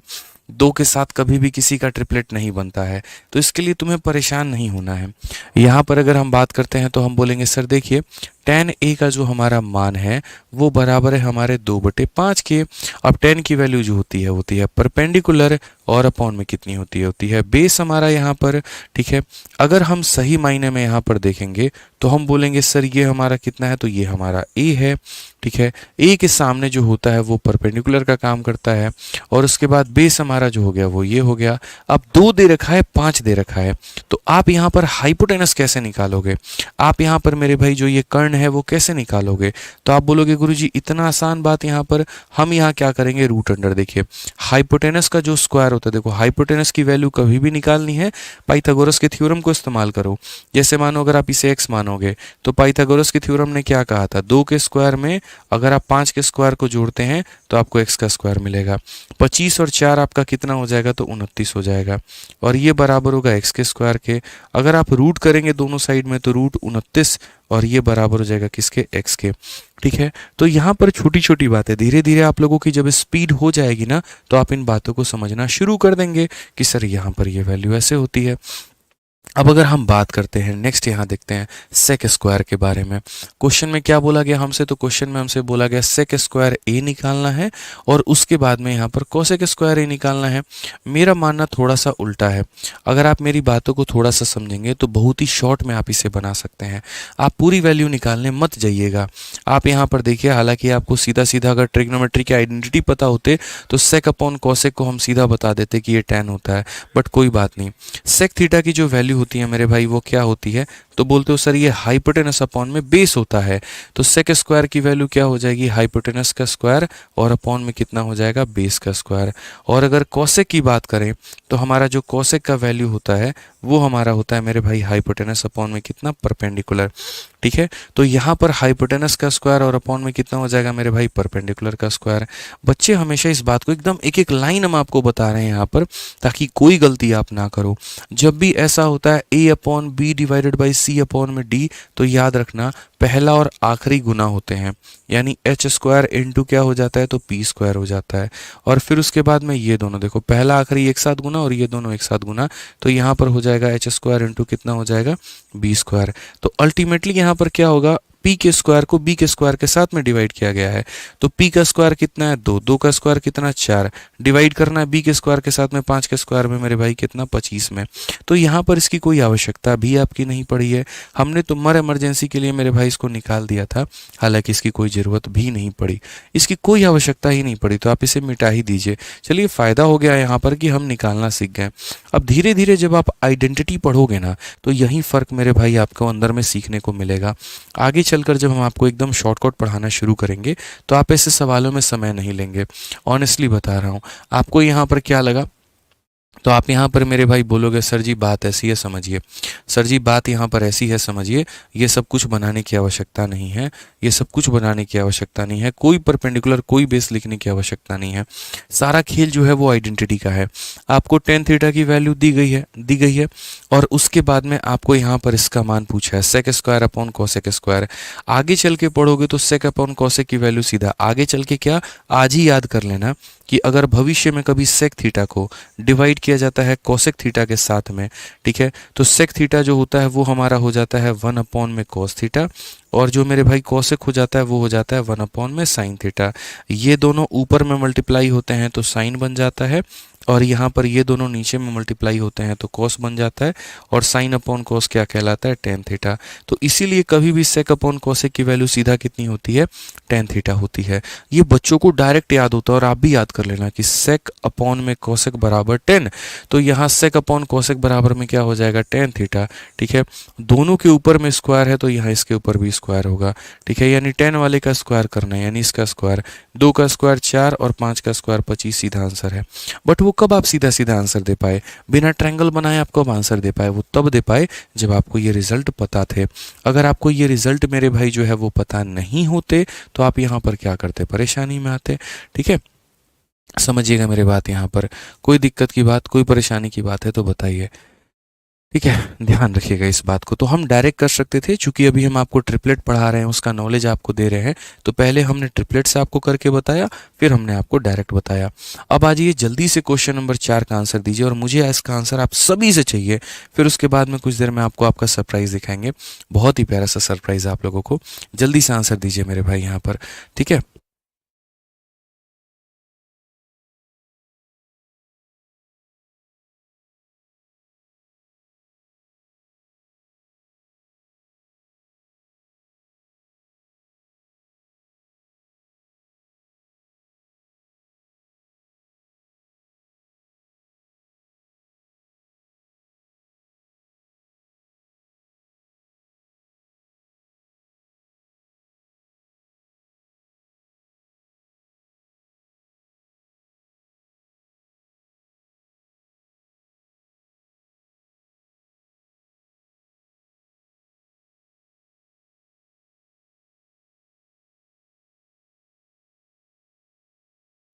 दो के साथ कभी भी किसी का ट्रिपलेट नहीं बनता है, तो इसके लिए तुम्हें परेशान नहीं होना है। यहाँ पर अगर हम बात करते हैं तो हम बोलेंगे सर देखिए tan a का जो हमारा मान है वो बराबर है हमारे 2/5 के। अब tan की वैल्यू जो होती है परपेंडिकुलर और अपॉन में कितनी होती है बेस हमारा यहाँ पर। ठीक है, अगर हम सही मायने में यहाँ पर देखेंगे तो हम बोलेंगे सर ये हमारा कितना है, तो ये हमारा a है। ठीक है, a के सामने जो होता है वो परपेंडिकुलर का काम करता है और उसके बाद बेस हमारा जो हो गया वो ये हो गया। अब 2 दे रखा है 5 दे रखा है, तो आप यहाँ पर हाइपोटेनस कैसे निकालोगे, आप यहाँ पर मेरे भाई जो ये कर्ण है वो कैसे निकालोगे। तो आप बोलोगे गुरुजी इतना आसान बात, यहाँ पर हम यहाँ क्या करेंगे, रूट अंडर। देखिए हाइपोटेनस का जो स्क्वायर होता है, देखो हाइपोटेनस की वैल्यू कभी भी निकालनी है पाइथागोरस के थ्योरम को इस्तेमाल करो। जैसे मानो अगर आप इसे x मानोगे तो पाइथागोरस के थ्योरम ने क्या कहा था, 2 के स्क्वायर में अगर आप 5 के स्क्वायर को जोड़ते हैं तो आपको x का स्क्वायर मिलेगा। 25 और 4 आपका कितना हो जाएगा, तो 29 हो जाएगा और ये बराबर होगा x के स्क्वायर के। अगर आप रूट करेंगे दोनों साइड में तो रूट 29 और ये बराबर हो जाएगा किसके, x के। ठीक है, तो यहाँ पर छोटी छोटी बातें, धीरे धीरे आप लोगों की जब स्पीड हो जाएगी ना तो आप इन बातों को समझना शुरू कर देंगे कि सर यहाँ पर ये वैल्यू ऐसे होती है। अब अगर हम बात करते हैं नेक्स्ट, यहाँ देखते हैं सेक स्क्वायर के बारे में। क्वेश्चन में क्या बोला गया हमसे, तो क्वेश्चन में हमसे बोला गया सेक स्क्वायर ए निकालना है और उसके बाद में यहाँ पर कोसेक स्क्वायर ए निकालना है। मेरा मानना थोड़ा सा उल्टा है, अगर आप मेरी बातों को थोड़ा सा समझेंगे तो बहुत ही शॉर्ट में आप इसे बना सकते हैं। आप पूरी वैल्यू निकालने मत जाइएगा। आप यहाँ पर देखिए, हालांकि आपको सीधा सीधा अगर ट्रिग्नोमेट्री की आइडेंटिटी पता होते तो सेक अपॉन कोसेक को हम सीधा बता देते कि ये tan होता है, बट कोई बात नहीं। सेक थीटा की जो वैल्यू होती है मेरे भाई वो क्या होती है, तो बोलते हो सर ये हाइपोटेनस अपॉन में बेस होता है। तो सेक स्क्वायर की वैल्यू क्या हो जाएगी, हाइपोटेनस का स्क्वायर और अपॉन में कितना हो जाएगा, बेस का स्क्वायर। और अगर कोसेक की बात करें तो हमारा जो कोसेक का वैल्यू होता है वो हमारा होता है मेरे भाई हाइपोटेनस अपॉन में कितना, परपेंडिकुलर। ठीक है, तो यहाँ पर हाइपोटेनस का स्क्वायर और अपॉन में कितना हो जाएगा मेरे भाई, परपेंडिकुलर का स्क्वायर। बच्चे हमेशा इस बात को एकदम एक एक लाइन हम आपको बता रहे हैं यहाँ पर, ताकि कोई गलती आप ना करो। जब भी ऐसा होता है a upon b divided by c upon में d, तो याद रखना पहला और आखिरी गुना होते हैं, यानी एच स्क्वायर इंटू क्या हो जाता है, तो पी स्क्वायर हो जाता है। और फिर उसके बाद में ये दोनों देखो, पहला आखिरी एक साथ गुना और ये दोनों एक साथ गुना, तो यहाँ पर हो जाएगा एच स्क्वायर इंटू कितना हो जाएगा, बी स्क्वायर। तो अल्टीमेटली यहाँ पर क्या होगा, पी के स्क्वायर को बी के स्क्वायर के साथ में डिवाइड किया गया है। तो पी का स्क्वायर कितना है 2, 2 का स्क्वायर कितना 4, डिवाइड करना है बी के स्क्वायर के साथ में 5 के स्क्वायर में मेरे भाई कितना 25 में। तो यहाँ पर इसकी कोई आवश्यकता भी आपकी नहीं पड़ी है, हमने तो मर इमरजेंसी के लिए मेरे भाई इसको निकाल दिया था, हालांकि इसकी कोई ज़रूरत भी नहीं पड़ी, इसकी कोई आवश्यकता ही नहीं पड़ी, तो आप इसे मिटा ही दीजिए। चलिए फ़ायदा हो गया यहाँ पर कि हम निकालना सीख गए। अब धीरे धीरे जब आप आइडेंटिटी पढ़ोगे ना तो यही फ़र्क मेरे भाई आपको अंदर में सीखने को मिलेगा। आगे चलकर जब हम आपको एकदम शॉर्टकट पढ़ाना शुरू करेंगे तो आप ऐसे सवालों में समय नहीं लेंगे, ऑनेस्टली बता रहा हूँ। आपको यहाँ पर क्या लगा, तो आप यहाँ पर मेरे भाई बोलोगे सर जी बात ऐसी है समझिए, सर जी बात यहाँ पर ऐसी है समझिए, ये सब कुछ बनाने की आवश्यकता नहीं है, ये सब कुछ बनाने की आवश्यकता नहीं है, कोई परपेंडिकुलर कोई बेस लिखने की आवश्यकता नहीं है, सारा खेल जो है वो आइडेंटिटी का है। आपको टेन थीटा की वैल्यू दी गई है और उसके बाद में आपको यहाँ पर इसका मान पूछा है sec square upon cosec square. आगे चल के पढ़ोगे तो सेक अपॉन कोसेक की वैल्यू सीधा आगे चल के क्या आज ही याद कर लेना कि अगर भविष्य में कभी सेक थीटा को डिवाइड किया जाता है कोसेक थीटा के साथ में, ठीक है, तो सेक थीटा जो होता है वो हमारा हो जाता है 1 अपॉन में कोस थीटा, और जो मेरे भाई कोसेक हो जाता है वो हो जाता है 1 अपॉन में साइन थीटा। ये दोनों ऊपर में मल्टीप्लाई होते हैं तो साइन बन जाता है, और यहाँ पर ये दोनों नीचे में मल्टीप्लाई होते हैं तो कॉस बन जाता है, और साइन अपॉन कॉस क्या कहलाता है टेन थीटा। तो इसीलिए कभी भी सेक अपॉन कोसेक की वैल्यू सीधा कितनी होती है टेन थीटा होती है। ये बच्चों को डायरेक्ट याद होता है, और आप भी याद कर लेना कि सेक अपॉन में कोसेक बराबर 10, तो यहाँ सेक अपॉन कोसेक बराबर में क्या हो जाएगा टेन थीटा, ठीक है। दोनों के ऊपर में स्क्वायर है तो यहाँ इसके ऊपर भी स्क्वायर होगा, ठीक है, यानी 10 वाले का स्क्वायर करना है, यानी इसका स्क्वायर 2 का स्क्वायर 4 और 5 का स्क्वायर 25 सीधा आंसर है। बट वो कब आप सीधा सीधा आंसर दे पाए, बिना ट्रायंगल बनाए आप कब आंसर दे पाए, वो तब दे पाए जब आपको ये रिजल्ट पता थे। अगर आपको ये रिजल्ट मेरे भाई जो है वो पता नहीं होते तो आप यहाँ पर क्या करते, परेशानी में आते, ठीक है। समझिएगा मेरी बात, यहाँ पर कोई दिक्कत की बात कोई परेशानी की बात है तो बताइए, ठीक है, ध्यान रखिएगा इस बात को। तो हम डायरेक्ट कर सकते थे, चूंकि अभी हम आपको ट्रिपलेट पढ़ा रहे हैं, उसका नॉलेज आपको दे रहे हैं, तो पहले हमने ट्रिपलेट से आपको करके बताया, फिर हमने आपको डायरेक्ट बताया। अब आ जाइए जल्दी से क्वेश्चन नंबर 4 का आंसर दीजिए, और मुझे इसका आंसर आप सभी से चाहिए, फिर उसके बाद में कुछ देर में आपको आपका सरप्राइज दिखाएंगे, बहुत ही प्यारा सा सरप्राइज आप लोगों को। जल्दी से आंसर दीजिए मेरे भाई यहाँ पर, ठीक है।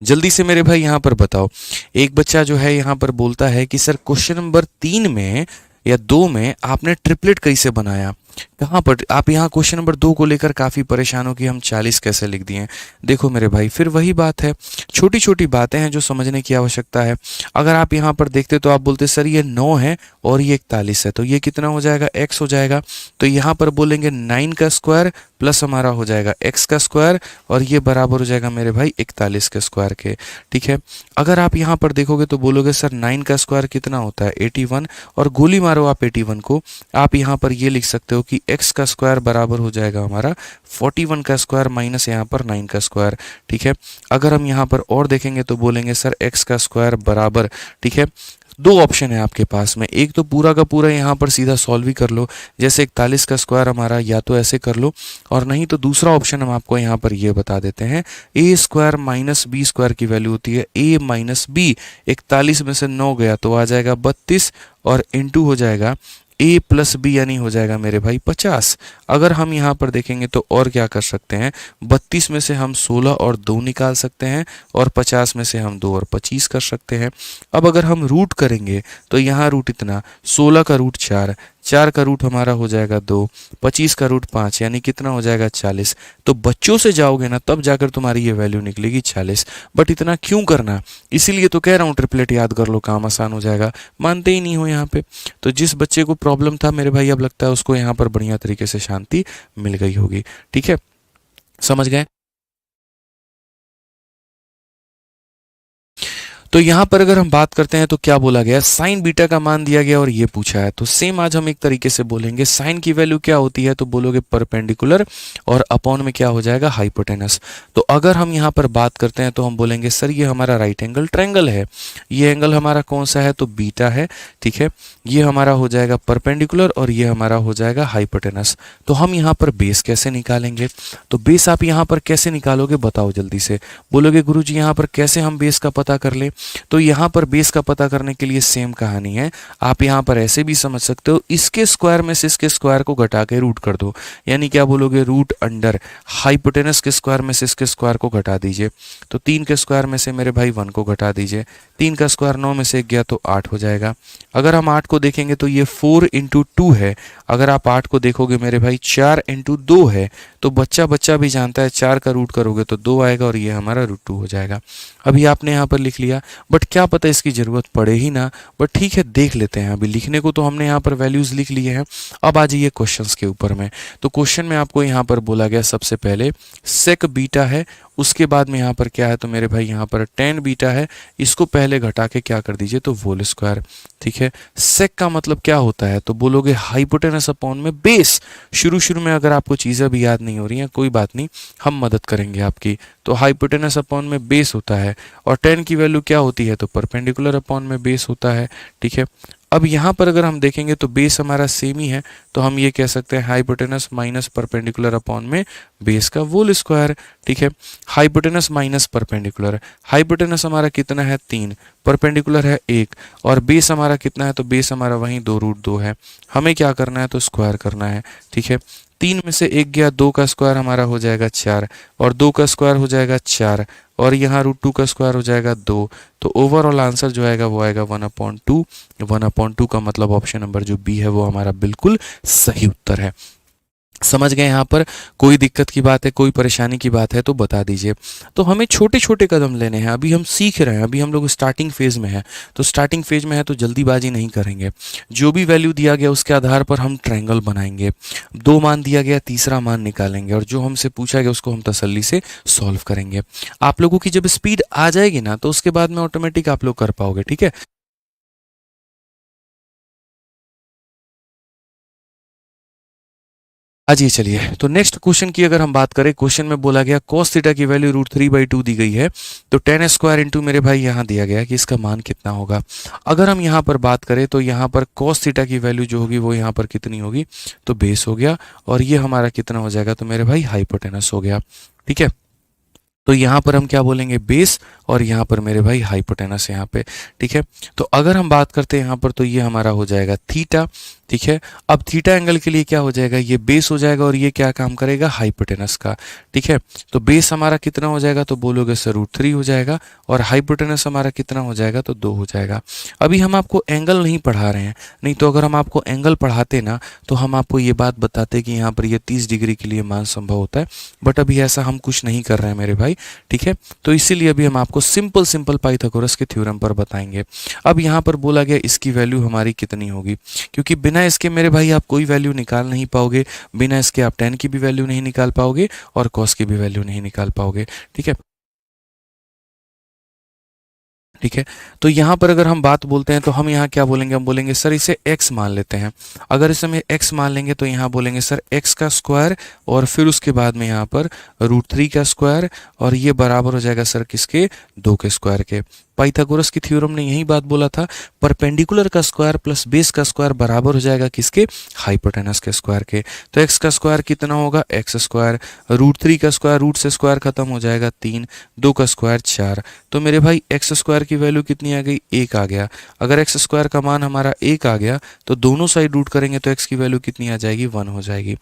जल्दी से मेरे भाई यहाँ पर बताओ। एक बच्चा जो है यहाँ पर बोलता है कि सर क्वेश्चन नंबर 3 में या 2 में आपने ट्रिपलेट कैसे बनाया, कहाँ पर आप यहाँ क्वेश्चन नंबर 2 को लेकर काफ़ी परेशान हो कि हम 40 कैसे लिख दिए। देखो मेरे भाई, फिर वही बात है, छोटी छोटी बातें हैं जो समझने की आवश्यकता है। अगर आप यहाँ पर देखते तो आप बोलते सर ये 9 है और ये 41 है, तो ये कितना हो जाएगा x हो जाएगा, तो यहाँ पर बोलेंगे 9 का स्क्वायर प्लस हमारा हो जाएगा x का स्क्वायर, और ये बराबर हो जाएगा मेरे भाई 41 के स्क्वायर के, ठीक है। अगर आप यहाँ पर देखोगे तो बोलोगे सर 9 का स्क्वायर कितना होता है 81, और गोली मारो आप 81 को, आप यहाँ पर ये लिख सकते हो कि x का स्क्वायर बराबर हो जाएगा हमारा 41 का स्क्वायर माइनस यहाँ पर 9 का स्क्वायर, ठीक है। अगर हम यहाँ पर और देखेंगे तो बोलेंगे सर x का स्क्वायर बराबर, ठीक है, दो ऑप्शन है आपके पास में, एक तो पूरा का पूरा यहाँ पर सीधा सॉल्व ही कर लो, जैसे 41 का स्क्वायर हमारा, या तो ऐसे कर लो, और नहीं तो दूसरा ऑप्शन हम आपको यहाँ पर ये बता देते हैं, ए स्क्वायर माइनस बी स्क्वायर की वैल्यू होती है ए माइनस बी, 41 में से 9 गया तो आ जाएगा 32, और इंटू हो जाएगा a प्लस बी, यानी हो जाएगा मेरे भाई 50। अगर हम यहाँ पर देखेंगे तो और क्या कर सकते हैं, 32 में से हम 16 और 2 निकाल सकते हैं, और 50 में से हम 2 और 25 कर सकते हैं। अब अगर हम रूट करेंगे तो यहाँ रूट इतना 16 का रूट 4, 4 का रूट हमारा हो जाएगा 2, 25 का रूट 5 यानी कितना हो जाएगा 40। तो बच्चों से जाओगे ना तब जाकर तुम्हारी ये वैल्यू निकलेगी 40। बट इतना क्यों करना, इसीलिए तो कह रहा हूँ ट्रिपलेट याद कर लो, काम आसान हो जाएगा। मानते ही नहीं हो यहाँ पे। तो जिस बच्चे को प्रॉब्लम था मेरे भाई, अब लगता है उसको यहाँ पर बढ़िया तरीके से शांति मिल गई होगी। ठीक है, समझ गए। तो यहाँ पर अगर हम बात करते हैं तो क्या बोला गया, साइन बीटा का मान दिया गया और ये पूछा है। तो सेम आज हम एक तरीके से बोलेंगे, साइन की वैल्यू क्या होती है, तो बोलोगे परपेंडिकुलर और अपॉन में क्या हो जाएगा, हाइपोटेनस। तो अगर हम यहाँ पर बात करते हैं तो हम बोलेंगे सर ये हमारा राइट एंगल ट्रायंगल है, ये एंगल हमारा कौन सा है, तो बीटा है। ठीक है, ये हमारा हो जाएगा परपेंडिकुलर और ये हमारा हो जाएगा हाइपोटेनस। तो हम यहाँ पर बेस कैसे निकालेंगे, तो बेस आप यहाँ पर कैसे निकालोगे बताओ जल्दी से। बोलोगे गुरुजी यहाँ पर कैसे हम बेस का पता कर ले, तो यहाँ पर बेस का पता करने के लिए सेम कहानी है। आप यहाँ पर ऐसे भी समझ सकते हो, इसके स्क्वायर में से इसके स्क्वायर को घटा के रूट कर दो, यानी क्या बोलोगे, रूट अंडर हाइपोटेनस के स्क्वायर में से इसके स्क्वायर को घटा दीजिए। तो 3 के स्क्वायर में से मेरे भाई 1 को घटा दीजिए, 3 का स्क्वायर 9 में से 1 गया तो 8 हो जाएगा। अगर हम 8 को देखेंगे तो ये 4 इंटू 2 है। अगर आप 8 को देखोगे मेरे भाई 4 इंटू 2 है। तो बच्चा बच्चा भी जानता है 4 का रूट करोगे तो 2 आएगा और ये हमारा रूट 2 हो जाएगा। अभी आपने यहाँ पर लिख लिया, बट क्या पता इसकी ज़रूरत पड़े ही ना। बट ठीक है, देख लेते हैं। अभी लिखने को तो हमने यहाँ पर वैल्यूज़ लिख लिए हैं। अब आ जाइए क्वेश्चंस के ऊपर में। तो क्वेश्चन में आपको यहाँ पर बोला गया सबसे पहले सेक बीटा है, उसके बाद में यहाँ पर क्या है, तो मेरे भाई यहाँ पर टेन बीटा है। इसको पहले घटा के क्या कर दीजिए, तो होल स्क्वायर। ठीक है, सेक का मतलब क्या होता है, तो बोलोगे हाइपोटेनस अपॉन में बेस। शुरू में अगर आपको चीज़ें भी याद नहीं हो रही हैं कोई बात नहीं, हम मदद करेंगे आपकी। तो हाइपोटेनस अपॉन में बेस होता है और टेन की वैल्यू क्या होती है, तो परपेंडिकुलर अपॉन में बेस होता है। ठीक है, अब यहाँ पर अगर हम देखेंगे तो बेस हमारा सेम ही है, तो हम ये कह सकते हैं हाइपोटेनस माइनस परपेंडिकुलर अपॉन में बेस का होल स्क्वायर। ठीक है, हाइपोटेनस माइनस परपेंडिकुलर, हाइपोटेनस हमारा कितना है 3, परपेंडिकुलर है 1 और बेस हमारा कितना है, तो बेस हमारा वहीं 2√2 है। हमें क्या करना है, तो स्क्वायर करना है। ठीक है, 3 में से 1 गया, 2 का स्क्वायर हमारा हो जाएगा 4 और 2 का स्क्वायर हो जाएगा 4 और यहाँ √2 का स्क्वायर हो जाएगा 2। तो ओवरऑल आंसर जो आएगा वो आएगा 1/2। 1/2 का मतलब ऑप्शन नंबर जो बी है वो हमारा बिल्कुल सही उत्तर है। समझ गए। यहाँ पर कोई दिक्कत की बात है, कोई परेशानी की बात है तो बता दीजिए। तो हमें छोटे छोटे कदम लेने हैं, अभी हम सीख रहे हैं, अभी हम लोग स्टार्टिंग फेज में हैं। तो स्टार्टिंग फेज में है तो जल्दीबाजी नहीं करेंगे। जो भी वैल्यू दिया गया उसके आधार पर हम ट्रायंगल बनाएंगे। 2 मान दिया गया, तीसरा मान निकालेंगे और जो हमसे पूछा गया उसको हम तसल्ली से सॉल्व करेंगे। आप लोगों की जब स्पीड आ जाएगी ना तो उसके बाद में ऑटोमेटिक आप लोग कर पाओगे। ठीक है, जी चलिए। तो नेक्स्ट क्वेश्चन की अगर हम बात करें, क्वेश्चन में बोला गया cos थीटा की वैल्यू √3/2 दी गई है। तो 10 स्क्वायर इंटू मेरे भाई यहाँ दिया गया है कि इसका मान कितना होगा। अगर हम यहाँ पर बात करें तो यहाँ पर cos थीटा की वैल्यू जो होगी वो यहाँ पर कितनी होगी, तो बेस हो गया और ये हमारा कितना हो जाएगा, तो मेरे भाई हाइपोटेनस हो गया। ठीक है, तो यहाँ पर हम क्या बोलेंगे, बेस और यहाँ पर मेरे भाई हाइपोटेनस यहाँ पे। ठीक है, तो अगर हम बात करते हैं यहाँ पर तो ये हमारा हो जाएगा थीटा। ठीक है, अब थीटा एंगल के लिए क्या हो जाएगा, ये बेस हो जाएगा और ये क्या काम करेगा, हाइपोटेनस का। ठीक है, तो बेस हमारा कितना हो जाएगा, तो बोलोगे सर √3 हो जाएगा और हाइपोटेनस हमारा कितना हो जाएगा, तो 2 हो जाएगा। अभी हम आपको एंगल नहीं पढ़ा रहे हैं, नहीं तो अगर हम आपको एंगल पढ़ाते ना तो हम आपको ये बात बताते कि यहाँ पर ये 30 डिग्री के लिए मान संभव होता है। बट अभी ऐसा हम कुछ नहीं कर रहे हैं मेरे भाई। ठीक है, तो इसीलिए अभी हम आपको सिंपल पाइथागोरस के थ्योरम पर बताएंगे। अब यहाँ पर बोला गया इसकी वैल्यू हमारी कितनी होगी, क्योंकि बिना इसके मेरे भाई आप कोई वैल्यू निकाल नहीं पाओगे। बिना इसके आप tan की भी वैल्यू नहीं निकाल पाओगे और cos की भी वैल्यू नहीं निकाल पाओगे। ठीक है, ठीक है, तो यहाँ पर अगर हम बात बोलते हैं तो हम यहाँ क्या बोलेंगे, हम बोलेंगे सर इसे x मान लेते हैं। अगर इसे हम x मान लेंगे तो यहाँ बोलेंगे सर x का स्क्वायर और फिर उसके बाद में यहाँ पर √3 का स्क्वायर और ये बराबर हो जाएगा सर किसके, 2 के स्क्वायर के। पाइथागोरस की थ्योरम ने यही बात बोला था, परपेंडिकुलर का स्क्वायर प्लस बेस का स्क्वायर बराबर हो जाएगा किसके, हाइपोटेनस के स्क्वायर के। तो x का स्क्वायर कितना होगा, x स्क्वायर, √3 का स्क्वायर, रूट से स्क्वायर खत्म हो जाएगा 3, 2 का स्क्वायर 4। तो मेरे भाई x स्क्वायर की वैल्यू कितनी आ गई, 1 आ गया। अगर x स्क्वायर का मान हमारा 1 आ गया तो दोनों साइड रूट करेंगे तो x की वैल्यू कितनी आ जाएगी, 1 हो जाएगी।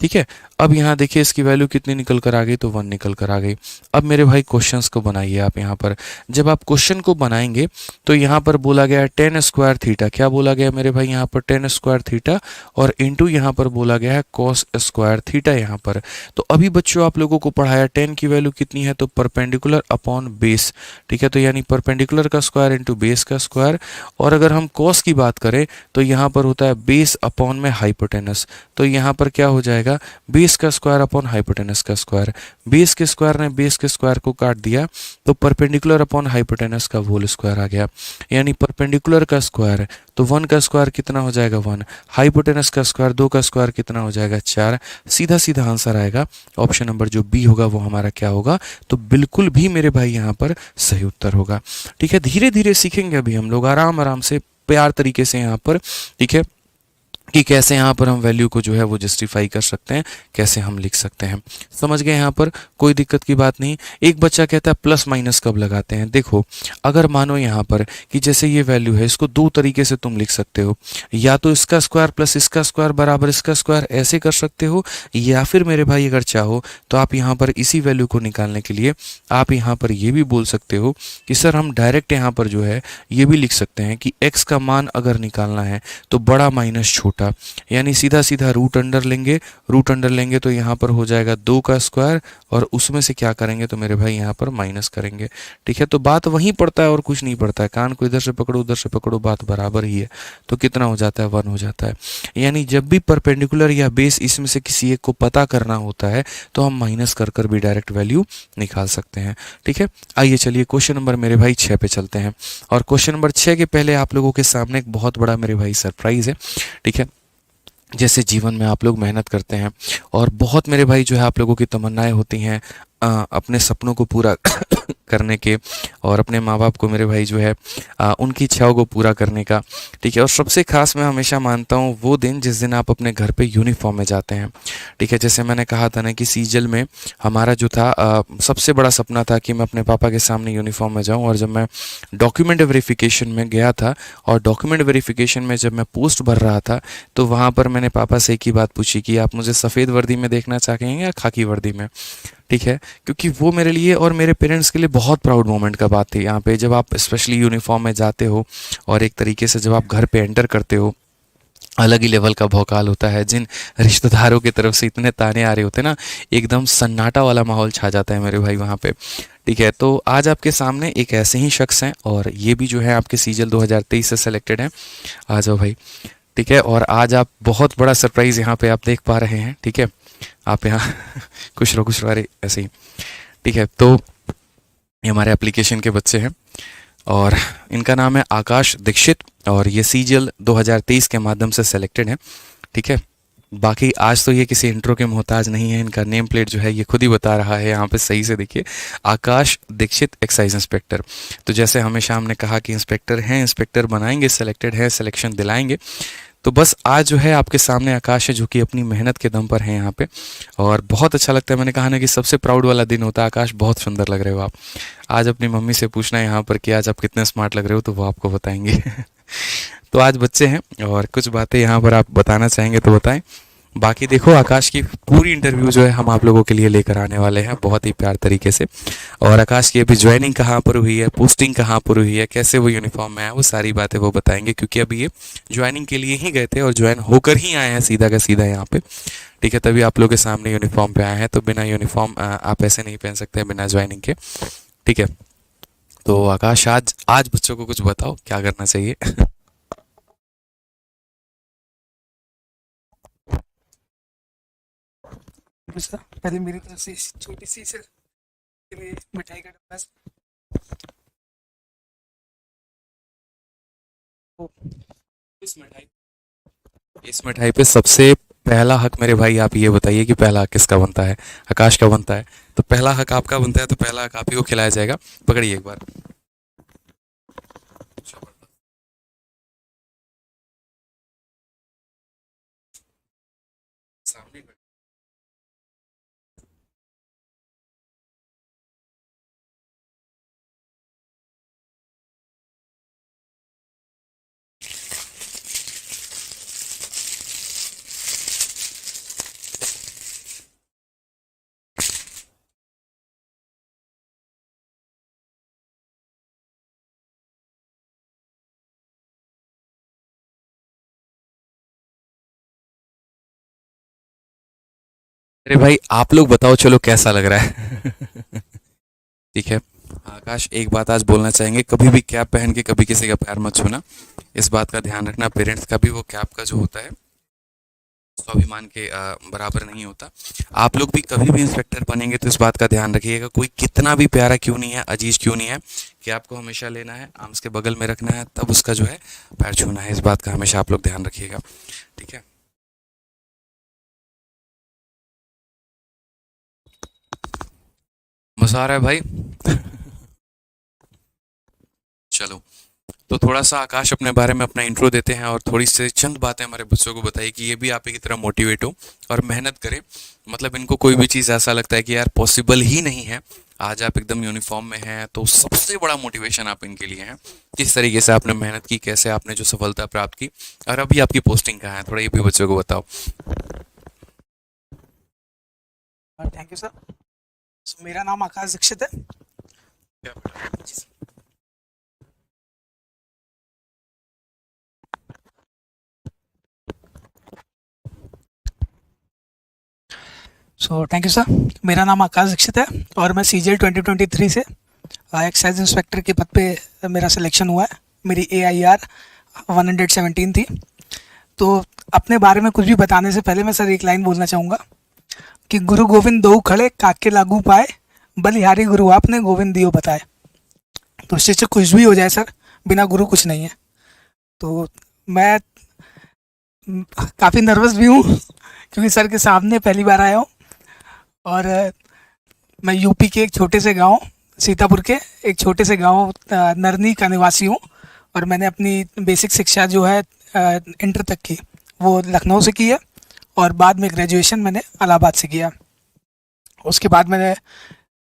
ठीक है। अब यहाँ देखिए इसकी वैल्यू कितनी निकल कर आ गई, तो 1 निकल कर आ गई। अब मेरे भाई क्वेश्चंस को बनाइए आप यहाँ पर। जब आप क्वेश्चन को बनाएंगे तो यहाँ पर बोला गया है टेन स्क्वायर थीटा, क्या बोला गया है मेरे भाई यहाँ पर, टेन स्क्वायर थीटा, और इंटू यहाँ पर बोला गया है कॉस स्क्वायर थीटा यहाँ पर। तो अभी बच्चों आप लोगों को पढ़ाया टेन की वैल्यू कितनी है, तो परपेंडिकुलर अपॉन बेस, ठीक है, तो यानी परपेंडिकुलर का स्क्वायर इंटू बेस का स्क्वायर। और अगर हम कॉस की बात करें तो यहाँ पर होता है बेस अपॉन में हाइपोटेनस, तो यहाँ पर क्या हो जाएगा, बेस का स्क्वायर अपॉन हाइपोटेनस का स्क्वायर। बेस के स्क्वायर ने बेस के स्क्वायर को काट दिया तो परपेंडिकुलर अपॉन हाइपोटेनस का होल स्क्वायर आ गया, यानी परपेंडिकुलर का स्क्वायर तो 1 का स्क्वायर कितना हो जाएगा 1, हाइपोटेनस का स्क्वायर 2 का स्क्वायर कितना हो जाएगा 4। सीधा सीधा आंसर आएगा ऑप्शन नंबर जो बी होगा वो हमारा क्या होगा, तो बिल्कुल भी मेरे भाई यहाँ पर सही उत्तर होगा। ठीक है, धीरे धीरे सीखेंगे अभी हम लोग आराम आराम से प्यार तरीके से यहाँ पर, ठीक है, कि कैसे यहाँ पर हम वैल्यू को जो है वो जस्टिफाई कर सकते हैं, कैसे हम लिख सकते हैं। समझ गए यहाँ पर, कोई दिक्कत की बात नहीं। एक बच्चा कहता है प्लस माइनस कब लगाते हैं, देखो अगर मानो यहाँ पर कि जैसे ये वैल्यू है, इसको दो तरीके से तुम लिख सकते हो, या तो इसका स्क्वायर प्लस इसका स्क्वायर बराबर इसका स्क्वायर ऐसे कर सकते हो, या फिर मेरे भाई अगर चाहो तो आप यहाँ पर इसी वैल्यू को निकालने के लिए आप यहाँ पर ये भी बोल सकते हो कि सर हम डायरेक्ट यहाँ पर जो है ये भी लिख सकते हैं कि x का मान अगर निकालना है तो बड़ा माइनस छोटा, यानी सीधा सीधा रूट अंडर लेंगे, रूट अंडर लेंगे तो यहाँ पर हो जाएगा 2 का स्क्वायर और उसमें से क्या करेंगे तो मेरे भाई यहाँ पर माइनस करेंगे। ठीक है, तो बात वहीं पड़ता है और कुछ नहीं पड़ता है, कान को इधर से पकड़ो उधर से पकड़ो बात बराबर ही है, तो कितना हो जाता है 1 हो जाता है। यानी जब भी परपेंडिकुलर या बेस इसमें से किसी एक को पता करना होता है तो हम माइनस कर कर भी डायरेक्ट वैल्यू निकाल सकते हैं। ठीक है, आइए चलिए क्वेश्चन नंबर मेरे भाई 6 पे चलते हैं। और क्वेश्चन नंबर 6 के पहले आप लोगों के सामने एक बहुत बड़ा मेरे भाई सरप्राइज है। ठीक है, जैसे जीवन में आप लोग मेहनत करते हैं और बहुत मेरे भाई जो है आप लोगों की तमन्नाएं होती हैं अपने सपनों को पूरा करने के, और अपने माँ बाप को मेरे भाई जो है उनकी इच्छाओं को पूरा करने का। ठीक है, और सबसे खास मैं हमेशा मानता हूँ वो दिन जिस दिन आप अपने घर पे यूनिफॉर्म में जाते हैं। ठीक है, जैसे मैंने कहा था ना कि सीजल में हमारा जो था सबसे बड़ा सपना था कि मैं अपने पापा के सामने यूनिफॉर्म में जाऊँ। और जब मैं डॉक्यूमेंट वेरिफिकेशन में गया था और डॉक्यूमेंट वेरिफिकेशन में जब मैं पोस्ट भर रहा था तो वहाँ पर मैंने पापा से एक ही बात पूछी कि आप मुझे सफ़ेद वर्दी में देखना चाहेंगे या खाकी वर्दी में। ठीक है, क्योंकि वो मेरे लिए और मेरे पेरेंट्स के लिए बहुत प्राउड मोमेंट का बात थी यहाँ पे, जब आप स्पेशली यूनिफॉर्म में जाते हो और एक तरीके से जब आप घर पे एंटर करते हो, अलग ही लेवल का भौकाल होता है। जिन रिश्तेदारों की तरफ से इतने ताने आ रहे होते हैं ना, एकदम सन्नाटा वाला माहौल छा जाता है मेरे भाई वहाँ पे। ठीक है, तो आज आपके सामने एक ऐसे ही शख्स हैं और ये भी जो है आपके सीजल 2023 से सेलेक्टेड हैं। आ जाओ भाई। ठीक है, और आज आप बहुत बड़ा सरप्राइज़ यहाँ पे आप देख पा रहे हैं। ठीक है, आप यहाँ खुश रहो अरे ऐसे ही। ठीक है, तो ये हमारे एप्लीकेशन के बच्चे हैं और इनका नाम है आकाश दीक्षित और ये सीजीएल 2023 के माध्यम से सेलेक्टेड है। ठीक है, बाकी आज तो ये किसी इंट्रो के मोहताज नहीं है, इनका नेम प्लेट जो है ये खुद ही बता रहा है यहाँ पे, सही से देखिए, आकाश दीक्षित एक्साइज इंस्पेक्टर। तो जैसे हमेशा हमने कहा कि इंस्पेक्टर हैं, इंस्पेक्टर बनाएंगे, सेलेक्टेड है, सिलेक्शन दिलाएंगे। तो बस आज जो है आपके सामने आकाश है जो कि अपनी मेहनत के दम पर है यहाँ पे, और बहुत अच्छा लगता है। मैंने कहा ना कि सबसे प्राउड वाला दिन होता है। आकाश बहुत सुंदर लग रहे हो आप। आज अपनी मम्मी से पूछना है यहाँ पर कि आज आप कितने स्मार्ट लग रहे हो, तो वो आपको बताएंगे। तो आज बच्चे हैं और कुछ बातें यहाँ पर आप बताना चाहेंगे तो बताएं। बाकी देखो आकाश की पूरी इंटरव्यू जो है हम आप लोगों के लिए लेकर आने वाले हैं बहुत ही प्यार तरीके से। और आकाश की अभी ज्वाइनिंग कहाँ पर हुई है, पोस्टिंग कहाँ पर हुई है, कैसे वो यूनिफॉर्म में है, वो सारी बातें वो बताएंगे, क्योंकि अभी ये ज्वाइनिंग के लिए ही गए थे और ज्वाइन होकर ही आए हैं सीधा का सीधा यहाँ पे। ठीक है, तभी आप लोगों के सामने यूनिफॉर्म पे आए हैं, तो बिना यूनिफॉर्म आप ऐसे नहीं पहन सकते बिना ज्वाइनिंग के। ठीक है, तो आकाश आज आज बच्चों को कुछ बताओ क्या करना चाहिए। पहले मेरी तरफ से छोटी सी सर मिठाई का डब्बा। इस मिठाई पे सबसे पहला हक मेरे भाई आप ये बताइए कि पहला हक किसका बनता है। आकाश का बनता है, तो पहला हक आपका बनता है, तो पहला हक आप ही को खिलाया जाएगा। पकड़िए एक बार। सामने अरे भाई आप लोग बताओ, चलो कैसा लग रहा है? ठीक है। आकाश, एक बात आज बोलना चाहेंगे, कभी भी कैप पहन के कभी किसी का पैर मत छूना। इस बात का ध्यान रखना, पेरेंट्स का भी वो कैप का जो होता है स्वाभिमान के बराबर नहीं होता। आप लोग भी कभी भी इंस्पेक्टर बनेंगे तो इस बात का ध्यान रखिएगा, कोई कितना भी प्यारा क्यों नहीं है, अजीज क्यों नहीं है, कि आपको हमेशा लेना है, आर्म्स के बगल में रखना है, तब उसका जो है पैर छूना है। इस बात का हमेशा आप लोग ध्यान रखिएगा, ठीक है। मजा आ रहा है भाई? चलो, तो थोड़ा सा आकाश अपने बारे में अपना इंट्रो देते हैं और थोड़ी सी चंद बातें हमारे बच्चों को बताइए कि ये भी आप ही की तरह मोटिवेट हो और मेहनत करें। मतलब इनको कोई भी चीज़ ऐसा लगता है कि यार पॉसिबल ही नहीं है, आज आप एकदम यूनिफॉर्म में हैं तो सबसे बड़ा मोटिवेशन आप इनके लिए हैं। किस तरीके से आपने मेहनत की, कैसे आपने जो सफलता प्राप्त की, और अभी आपकी पोस्टिंग कहाँ है, थोड़ा ये भी बच्चों को बताओ। Thank you sir. मेरा नाम आकाश दीक्षित है। Thank you sir. मेरा नाम आकाश दीक्षित है और मैं CGL 2023 से एक्साइज इंस्पेक्टर के पद पे मेरा सिलेक्शन हुआ है। मेरी AIR 117 थी। तो अपने बारे में कुछ भी बताने से पहले मैं सर एक लाइन बोलना चाहूँगा कि गुरु गोविंद दो खड़े काके लागू पाए, बलिहारी गुरु आपने गोविंद दियो बताए। तो इस चीज़ से कुछ भी हो जाए सर, बिना गुरु कुछ नहीं है। तो मैं काफ़ी नर्वस भी हूँ क्योंकि सर के सामने पहली बार आया हूँ। और मैं यूपी के एक छोटे से गांव सीतापुर के एक छोटे से गांव नरनी का निवासी हूँ। और मैंने अपनी बेसिक शिक्षा जो है इंटर तक की वो लखनऊ से की है और बाद में ग्रेजुएशन मैंने इलाहाबाद से किया। उसके बाद मैंने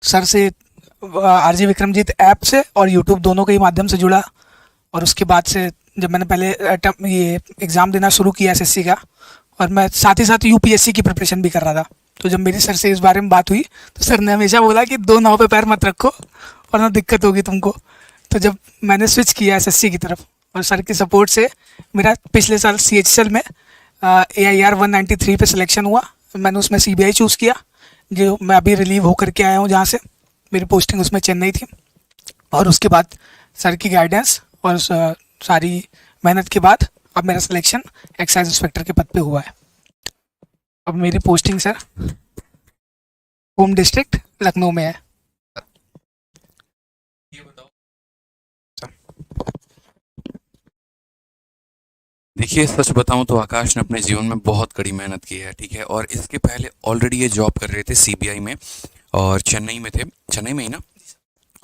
सर से RJ विक्रमजीत ऐप से और यूट्यूब दोनों के ही माध्यम से जुड़ा। और उसके बाद से जब मैंने पहले ये एग्ज़ाम देना शुरू किया SSC का, और मैं साथ ही साथ UPSC की प्रिपरेशन भी कर रहा था। तो जब मेरी सर से इस बारे में बात हुई तो सर ने हमेशा बोला कि दो नाव पे पैर मत रखो वरना दिक्कत होगी तुमको। तो जब मैंने स्विच किया SSC की तरफ और सर की सपोर्ट से मेरा पिछले साल CHSL में AIR 193 पे सिलेक्शन हुआ। मैंने उसमें CBI चूज़ किया, जो मैं अभी रिलीव होकर के आया हूँ, जहाँ से मेरी पोस्टिंग उसमें चेन्नई थी। और उसके बाद सर की गाइडेंस और सारी मेहनत के बाद अब मेरा सिलेक्शन एक्साइज इंस्पेक्टर के पद पे हुआ है। अब मेरी posting sir home district Lucknow में है। ये बताओ। देखिए, सच बताऊं तो आकाश ने अपने जीवन में बहुत कड़ी मेहनत की है, ठीक है। और इसके पहले ऑलरेडी ये जॉब कर रहे थे CBI में और चेन्नई में थे, चेन्नई में ही ना।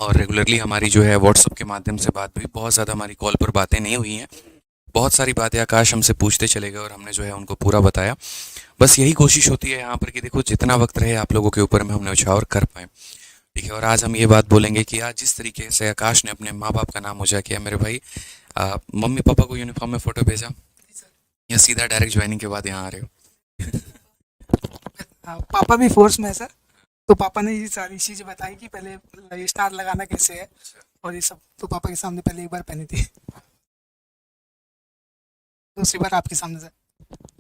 और रेगुलरली हमारी जो है व्हाट्सअप के माध्यम से बात हुई, बहुत ज़्यादा हमारी कॉल पर बातें नहीं हुई हैं। बहुत सारी बातें आकाश हमसे पूछते चले गए और हमने जो है उनको पूरा बताया। बस यही कोशिश होती है यहाँ पर कि देखो जितना वक्त रहे आप लोगों के ऊपर में हम न्यौछावर कर पाएँ, ठीक है। और आज हम ये बात बोलेंगे कि आज जिस तरीके से आकाश ने अपने माँ बाप का नाम ऊँचा किया, मेरे भाई मम्मी पापा को यूनिफॉर्म में फ़ोटो भेजा या सीधा डायरेक्ट ज्वाइनिंग के बाद यहाँ आ रहे हो? पापा भी फोर्स में है सर। तो पापा ने ये सारी चीज़ें बताई कि पहले स्टार लगाना कैसे है और ये सब, तो पापा के सामने पहले एक बार पहनी थी, दूसरी बार आपके सामने सर।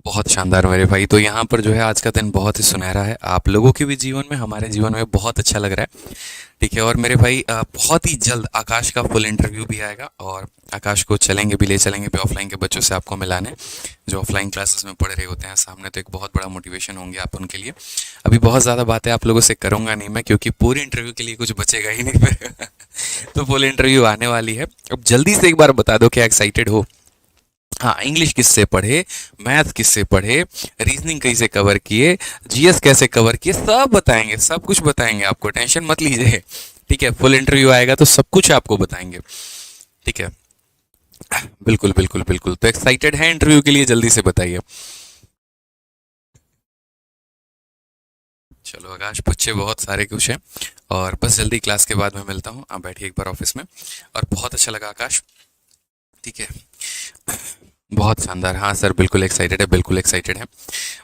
बहुत शानदार मेरे भाई। तो यहाँ पर जो है आज का दिन बहुत ही सुनहरा है, आप लोगों के भी जीवन में, हमारे जीवन में बहुत अच्छा लग रहा है, ठीक है। और मेरे भाई बहुत ही जल्द आकाश का फुल इंटरव्यू भी आएगा और आकाश को चलेंगे भी, ले चलेंगे भी ऑफलाइन के बच्चों से आपको मिलाने, जो ऑफलाइन क्लासेस में पढ़ रहे होते हैं सामने। तो एक बहुत बड़ा मोटिवेशन होंगे आप उनके लिए। अभी बहुत ज़्यादा बातें आप लोगों से करूँगा नहीं मैं, क्योंकि पूरे इंटरव्यू के लिए कुछ बचेगा ही नहीं फिर। तो फुल इंटरव्यू आने वाली है। अब जल्दी से एक बार बता दो क्या एक्साइटेड हो? हाँ, इंग्लिश किससे पढ़े, मैथ किससे पढ़े, रीजनिंग कैसे कवर किए, GS कैसे कवर किए, सब बताएंगे, सब कुछ बताएंगे आपको, टेंशन मत लीजिए, ठीक है। फुल इंटरव्यू आएगा तो सब कुछ आपको बताएंगे, ठीक है। बिल्कुल बिल्कुल बिल्कुल। तो एक्साइटेड है इंटरव्यू के लिए? जल्दी से बताइए। चलो आकाश, बच्चे बहुत सारे कुछ हैं और बस जल्दी क्लास के बाद मैं मिलता हूँ। आप बैठिए एक बार ऑफिस में। और बहुत अच्छा लगा आकाश, ठीक है, बहुत शानदार। हाँ सर, बिल्कुल एक्साइटेड है, बिल्कुल एक्साइटेड है।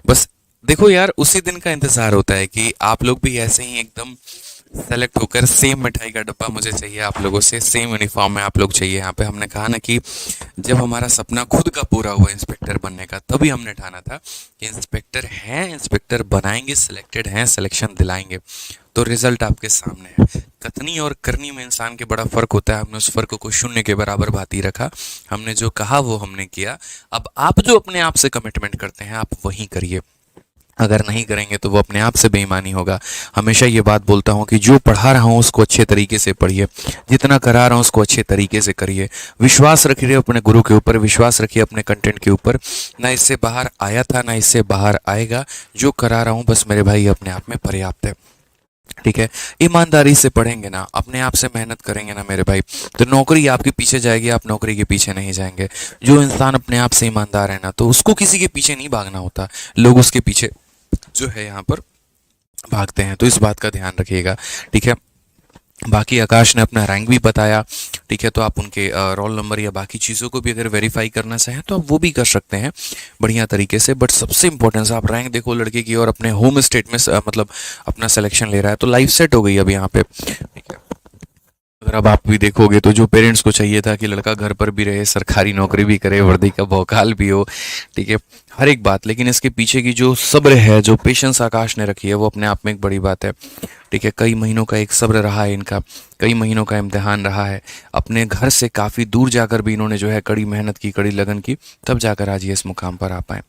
बस देखो यार, उसी दिन का इंतज़ार होता है कि आप लोग भी ऐसे ही एकदम सेलेक्ट होकर सेम मिठाई का डब्बा मुझे चाहिए आप लोगों से, सेम यूनिफॉर्म में आप लोग चाहिए। यहाँ पे हमने कहा ना कि जब हमारा सपना खुद का पूरा हुआ इंस्पेक्टर बनने का, तभी हमने ठाना था कि इंस्पेक्टर हैं, इंस्पेक्टर बनाएंगे, सिलेक्टेड हैं, सिलेक्शन दिलाएंगे। तो रिजल्ट आपके सामने है। कथनी और करनी में इंसान के बड़ा फर्क होता है, हमने उस फर्क को शून्य के बराबर भांति रखा। हमने जो कहा वो हमने किया। अब आप जो अपने आप से कमिटमेंट करते हैं आप वही करिए, अगर नहीं करेंगे तो वो अपने आप से बेईमानी होगा। हमेशा ये बात बोलता हूँ कि जो पढ़ा रहा हूँ उसको अच्छे तरीके से पढ़िए, जितना करा रहा हूँ उसको अच्छे तरीके से करिए। विश्वास रखिए अपने गुरु के ऊपर, विश्वास रखिए अपने कंटेंट के ऊपर। ना इससे बाहर आया था ना इससे बाहर आएगा, जो करा रहा हूँ बस मेरे भाई अपने आप में पर्याप्त है। ठीक है, ईमानदारी से पढ़ेंगे ना, अपने आप से मेहनत करेंगे ना मेरे भाई, तो नौकरी आपके पीछे जाएगी, आप नौकरी के पीछे नहीं जाएंगे। जो इंसान अपने आप से ईमानदार है ना, तो उसको किसी के पीछे नहीं भागना होता, लोग उसके पीछे जो है यहाँ पर भागते हैं। तो इस बात का ध्यान रखिएगा। ठीक है, बाकी आकाश ने अपना रैंक भी बताया। ठीक है, तो आप उनके रोल नंबर या बाकी चीज़ों को भी अगर वेरीफाई करना चाहें तो आप वो भी कर सकते हैं बढ़िया तरीके से। बट सबसे इंपॉर्टेंस आप रैंक देखो लड़के की और अपने होम स्टेट में मतलब अपना सिलेक्शन ले रहा है, तो लाइफ सेट हो गई अब यहाँ पे। ठीक है, अगर अब आप भी देखोगे तो जो पेरेंट्स को चाहिए था कि लड़का घर पर भी रहे, सरकारी नौकरी भी करे, वर्दी का भौकाल भी हो, ठीक है, हर एक बात, लेकिन इसके पीछे की जो सब्र है, जो पेशेंस आकाश ने रखी है, वो अपने आप में एक बड़ी बात है। ठीक है, कई महीनों का एक सब्र रहा है इनका, कई महीनों का इम्तिहान रहा है। अपने घर से काफ़ी दूर जाकर भी इन्होंने जो है कड़ी मेहनत की, कड़ी लगन की, तब जाकर आज ये इस मुकाम पर आ पाए।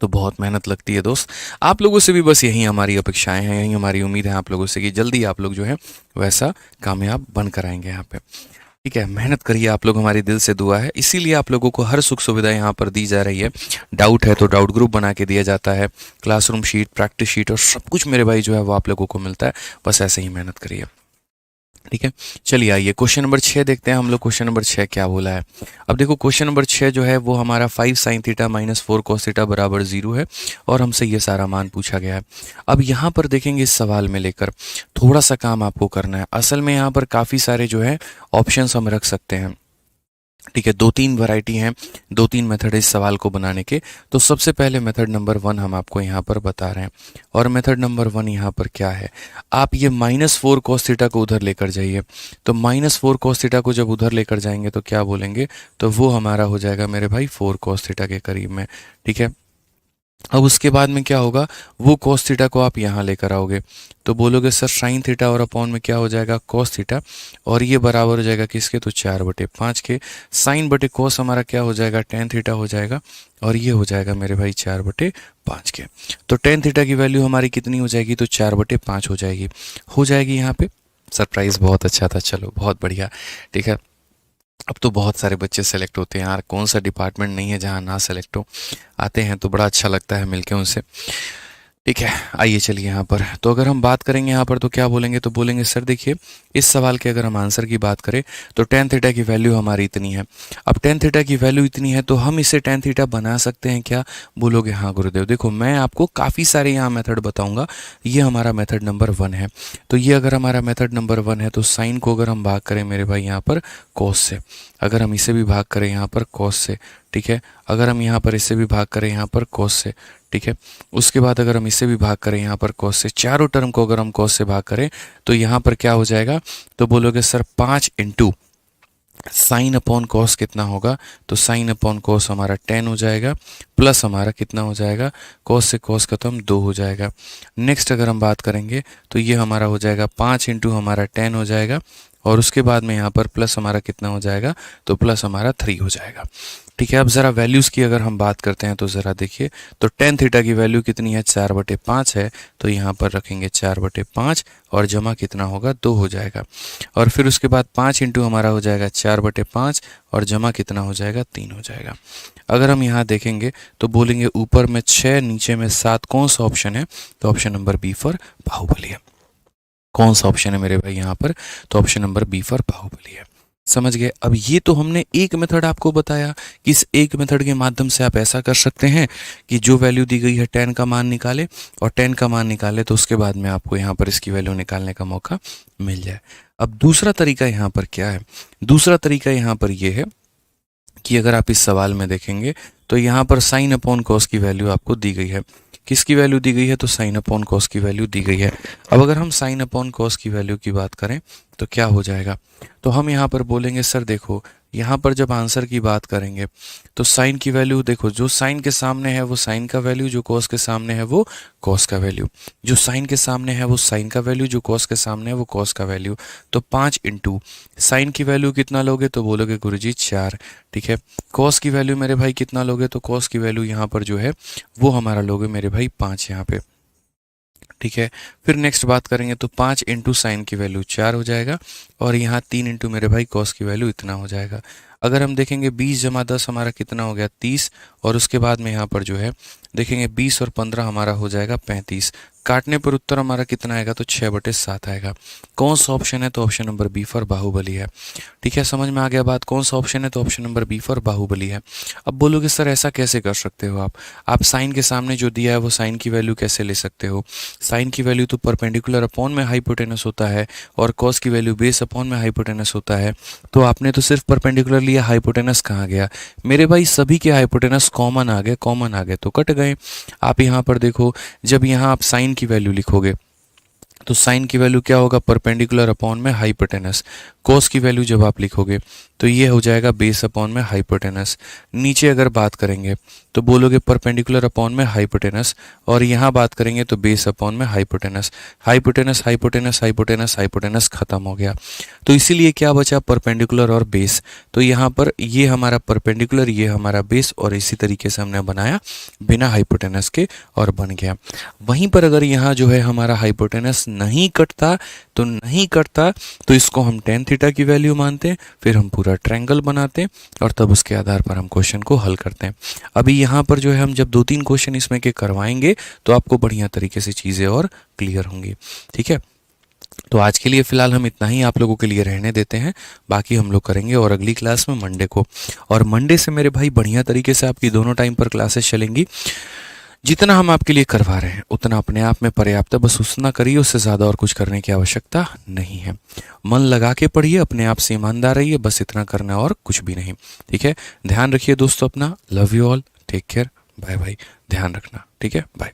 तो बहुत मेहनत लगती है दोस्त। आप लोगों से भी बस यही हमारी अपेक्षाएं हैं, यही हमारी उम्मीद है आप लोगों से कि जल्दी आप लोग जो है वैसा कामयाब बनकर आएंगे यहाँ पे। ठीक है, मेहनत करिए आप लोग, हमारी दिल से दुआ है। इसीलिए आप लोगों को हर सुख सुविधा यहाँ पर दी जा रही है। डाउट है तो डाउट ग्रुप बना के दिया जाता है, क्लासरूम शीट, प्रैक्टिस शीट और सब कुछ मेरे भाई जो है वो आप लोगों को मिलता है। बस ऐसे ही मेहनत करिए। ठीक है, चलिए आइए क्वेश्चन नंबर 6 देखते हैं हम लोग। क्वेश्चन नंबर 6 क्या बोला है। अब देखो क्वेश्चन नंबर 6 जो है वो हमारा 5 sine theta minus 4 cos theta बराबर 0 है और हमसे ये सारा मान पूछा गया है। अब यहाँ पर देखेंगे इस सवाल में लेकर थोड़ा सा काम आपको करना है। असल में यहाँ पर काफ़ी सारे जो है ऑप्शंस हम रख सकते हैं। ठीक है, 2-3 वैरायटी हैं, 2-3 मेथड इस सवाल को बनाने के। तो सबसे पहले मेथड नंबर 1 हम आपको यहाँ पर बता रहे हैं। और मेथड नंबर 1 यहाँ पर क्या है, आप ये -4 cos थीटा को उधर लेकर जाइए। तो -4 cos थीटा को जब उधर लेकर जाएंगे तो क्या बोलेंगे, तो वो हमारा हो जाएगा मेरे भाई 4 cos थीटा के करीब में। ठीक है, अब उसके बाद में क्या होगा, वो cos थीटा को आप यहाँ लेकर आओगे तो बोलोगे सर साइन थीटा और अपॉन में क्या हो जाएगा cos थीटा, और ये बराबर हो जाएगा किसके, तो 4/5 के। साइन बटे cos हमारा क्या हो जाएगा, tan थीटा हो जाएगा, और ये हो जाएगा मेरे भाई 4/5 के। तो tan थीटा की वैल्यू हमारी कितनी हो जाएगी, तो 4/5 हो जाएगी यहाँ पे। सरप्राइज बहुत अच्छा था, चलो बहुत बढ़िया। ठीक है, अब तो बहुत सारे बच्चे सेलेक्ट होते हैं यार, कौन सा डिपार्टमेंट नहीं है जहाँ ना सेलेक्ट हो। आते हैं तो बड़ा अच्छा लगता है मिलके उनसे। ठीक है, आइए चलिए यहाँ पर। तो अगर हम बात करेंगे यहाँ पर तो क्या बोलेंगे, तो बोलेंगे सर देखिए इस सवाल के अगर हम आंसर की बात करें तो tan थीटा की वैल्यू हमारी इतनी है। अब tan थीटा की वैल्यू इतनी है तो हम इसे tan थीटा बना सकते हैं क्या, बोलोगे हाँ गुरुदेव। देखो मैं आपको काफ़ी सारे यहाँ मेथड बताऊँगा, ये हमारा मेथड नंबर 1 है। तो ये अगर हमारा मेथड नंबर 1 है तो साइन को अगर हम भाग करें मेरे भाई यहाँ पर cos से, अगर हम इसे भी भाग करें यहाँ पर cos से, ठीक है, अगर हम यहाँ पर इसे भी भाग करें यहाँ पर cos से, ठीक है, उसके बाद अगर हम इसे भी भाग करें यहाँ पर cos से, चारों टर्म को अगर हम cos से भाग करें तो यहाँ पर क्या हो जाएगा, तो बोलोगे sir 5 into sine upon cos कितना होगा, तो साइन अपॉन कॉस हमारा 10 हो जाएगा, प्लस हमारा कितना हो जाएगा, कॉस से कॉस खत्म 2 हो जाएगा। नेक्स्ट अगर हम बात करेंगे तो ये हमारा हो जाएगा 5 इंटू हमारा 10 हो जाएगा, और उसके बाद में यहाँ पर प्लस हमारा कितना हो जाएगा, तो प्लस हमारा 3 हो जाएगा। ठीक है, अब ज़रा वैल्यूज़ की अगर हम बात करते हैं तो ज़रा देखिए, तो tan थीटा की वैल्यू कितनी है, 4/5 है, तो यहाँ पर रखेंगे 4/5 और जमा कितना होगा, 2 हो जाएगा। और फिर उसके बाद 5 इंटू हमारा हो जाएगा 4/5 और जमा कितना हो जाएगा, 3 हो जाएगा। अगर हम यहाँ देखेंगे तो बोलेंगे ऊपर में 6 नीचे में 7, कौन सा ऑप्शन है, तो option number b for Baahubali है। कौन सा ऑप्शन है मेरे भाई यहाँ पर, तो option number b for Baahubali है। समझ गए। अब ये तो हमने एक मेथड आपको बताया कि इस एक मेथड के माध्यम से आप ऐसा कर सकते हैं कि जो वैल्यू दी गई है tan का मान निकाले, और tan का मान निकाले तो उसके बाद में आपको यहाँ पर इसकी वैल्यू निकालने का मौका मिल जाए। अब दूसरा तरीका यहाँ पर क्या है, दूसरा तरीका यहाँ पर यह है कि अगर आप इस सवाल में देखेंगे तो यहाँ पर साइन अपॉन कॉस की वैल्यू आपको दी गई है किसकी वैल्यू दी गई है, तो साइन अपॉन कॉस की वैल्यू दी गई है। अब अगर हम साइन अपॉन कॉस की वैल्यू की बात करें तो क्या हो जाएगा, तो हम यहाँ पर बोलेंगे सर देखो यहाँ पर जब आंसर की बात करेंगे तो साइन की वैल्यू देखो, जो साइन के सामने है वो साइन का वैल्यू, जो कॉस के सामने है वो कॉस का वैल्यू, जो साइन के सामने है वो साइन का वैल्यू, जो कॉस के सामने है वो कॉस का वैल्यू। तो 5 इंटू साइन की वैल्यू कितना लोगे, तो बोलोगे गुरुजी 4, ठीक है। कॉस की वैल्यू मेरे भाई कितना लोगे, तो कॉस की वैल्यू यहाँ पर जो है वो हमारा लोगे मेरे भाई 5 यहाँ पे, ठीक है। फिर नेक्स्ट बात करेंगे तो 5 इंटू साइन की वैल्यू 4 हो जाएगा और यहाँ 3 इंटू मेरे भाई कॉस की वैल्यू इतना हो जाएगा। अगर हम देखेंगे 20 जमा 10 हमारा कितना हो गया 30, और उसके बाद में यहाँ पर जो है देखेंगे 20 और 15 हमारा हो जाएगा 35। काटने पर उत्तर हमारा कितना आएगा, तो 6/7 आएगा। कौन सा ऑप्शन है, तो option number b for Baahubali है, ठीक है। समझ में आ गया बात, कौन सा ऑप्शन है, तो option number b for Baahubali है। अब बोलोगे सर ऐसा कैसे कर सकते हो आप साइन के सामने जो दिया है वो साइन की वैल्यू कैसे ले सकते हो। साइन की वैल्यू तो परपेंडिकुलर अपॉन में हाइपोटेनस होता है और कॉस की वैल्यू बेस अपॉन में हाइपोटेनस होता है। तो आपने तो सिर्फ परपेंडिकुलर लिया, हाइपोटेनस कहाँ गया मेरे भाई, सभी के हाइपोटेनस कॉमन आ गए तो कट गए। आप यहाँ पर देखो, जब यहाँ आप साइन की वैल्यू लिखोगे तो साइन की वैल्यू क्या होगा, परपेंडिकुलर अपॉन में हाइपोटेनस। कॉस की वैल्यू जब आप लिखोगे तो ये हो जाएगा बेस अपॉन में हाइपोटेनस। नीचे अगर बात करेंगे तो बोलोगे परपेंडिकुलर अपॉन में हाइपोटेनस, और यहाँ बात करेंगे तो बेस अपॉन में hypotenuse. Hypotenuse hypotenuse hypotenuse hypotenuse खत्म हो गया, तो इसीलिए क्या बचा, परपेंडिकुलर और बेस। तो यहाँ पर ये हमारा परपेंडिकुलर, ये हमारा बेस, और इसी तरीके से हमने बनाया बिना हाइपोटेनस के और बन गया। वहीं पर अगर यहाँ जो है हमारा हाइपोटेनस नहीं कटता तो इसको हम tan थीटा की वैल्यू मानते हैं, फिर हम पूरा ट्रायंगल बनाते हैं और तब उसके आधार पर हम क्वेश्चन को हल करते हैं। अभी यहाँ पर जो है हम जब 2-3 क्वेश्चन इसमें के करवाएंगे तो आपको बढ़िया तरीके से चीज़ें और क्लियर होंगी, ठीक है। तो आज के लिए फ़िलहाल हम इतना ही आप लोगों के लिए रहने देते हैं, बाकी हम लोग करेंगे और अगली क्लास में मंडे को। और मंडे से मेरे भाई बढ़िया तरीके से आपकी दोनों टाइम पर क्लासेस चलेंगी। जितना हम आपके लिए करवा रहे हैं उतना अपने आप में पर्याप्त है, बस उतना करिए, उससे ज़्यादा और कुछ करने की आवश्यकता नहीं है। मन लगा के पढ़िए, अपने आप से ईमानदार रहिए, बस इतना करना और कुछ भी नहीं, ठीक है। ध्यान रखिए दोस्तों अपना, love you all, take care, bye bye, ध्यान रखना, ठीक है, बाय।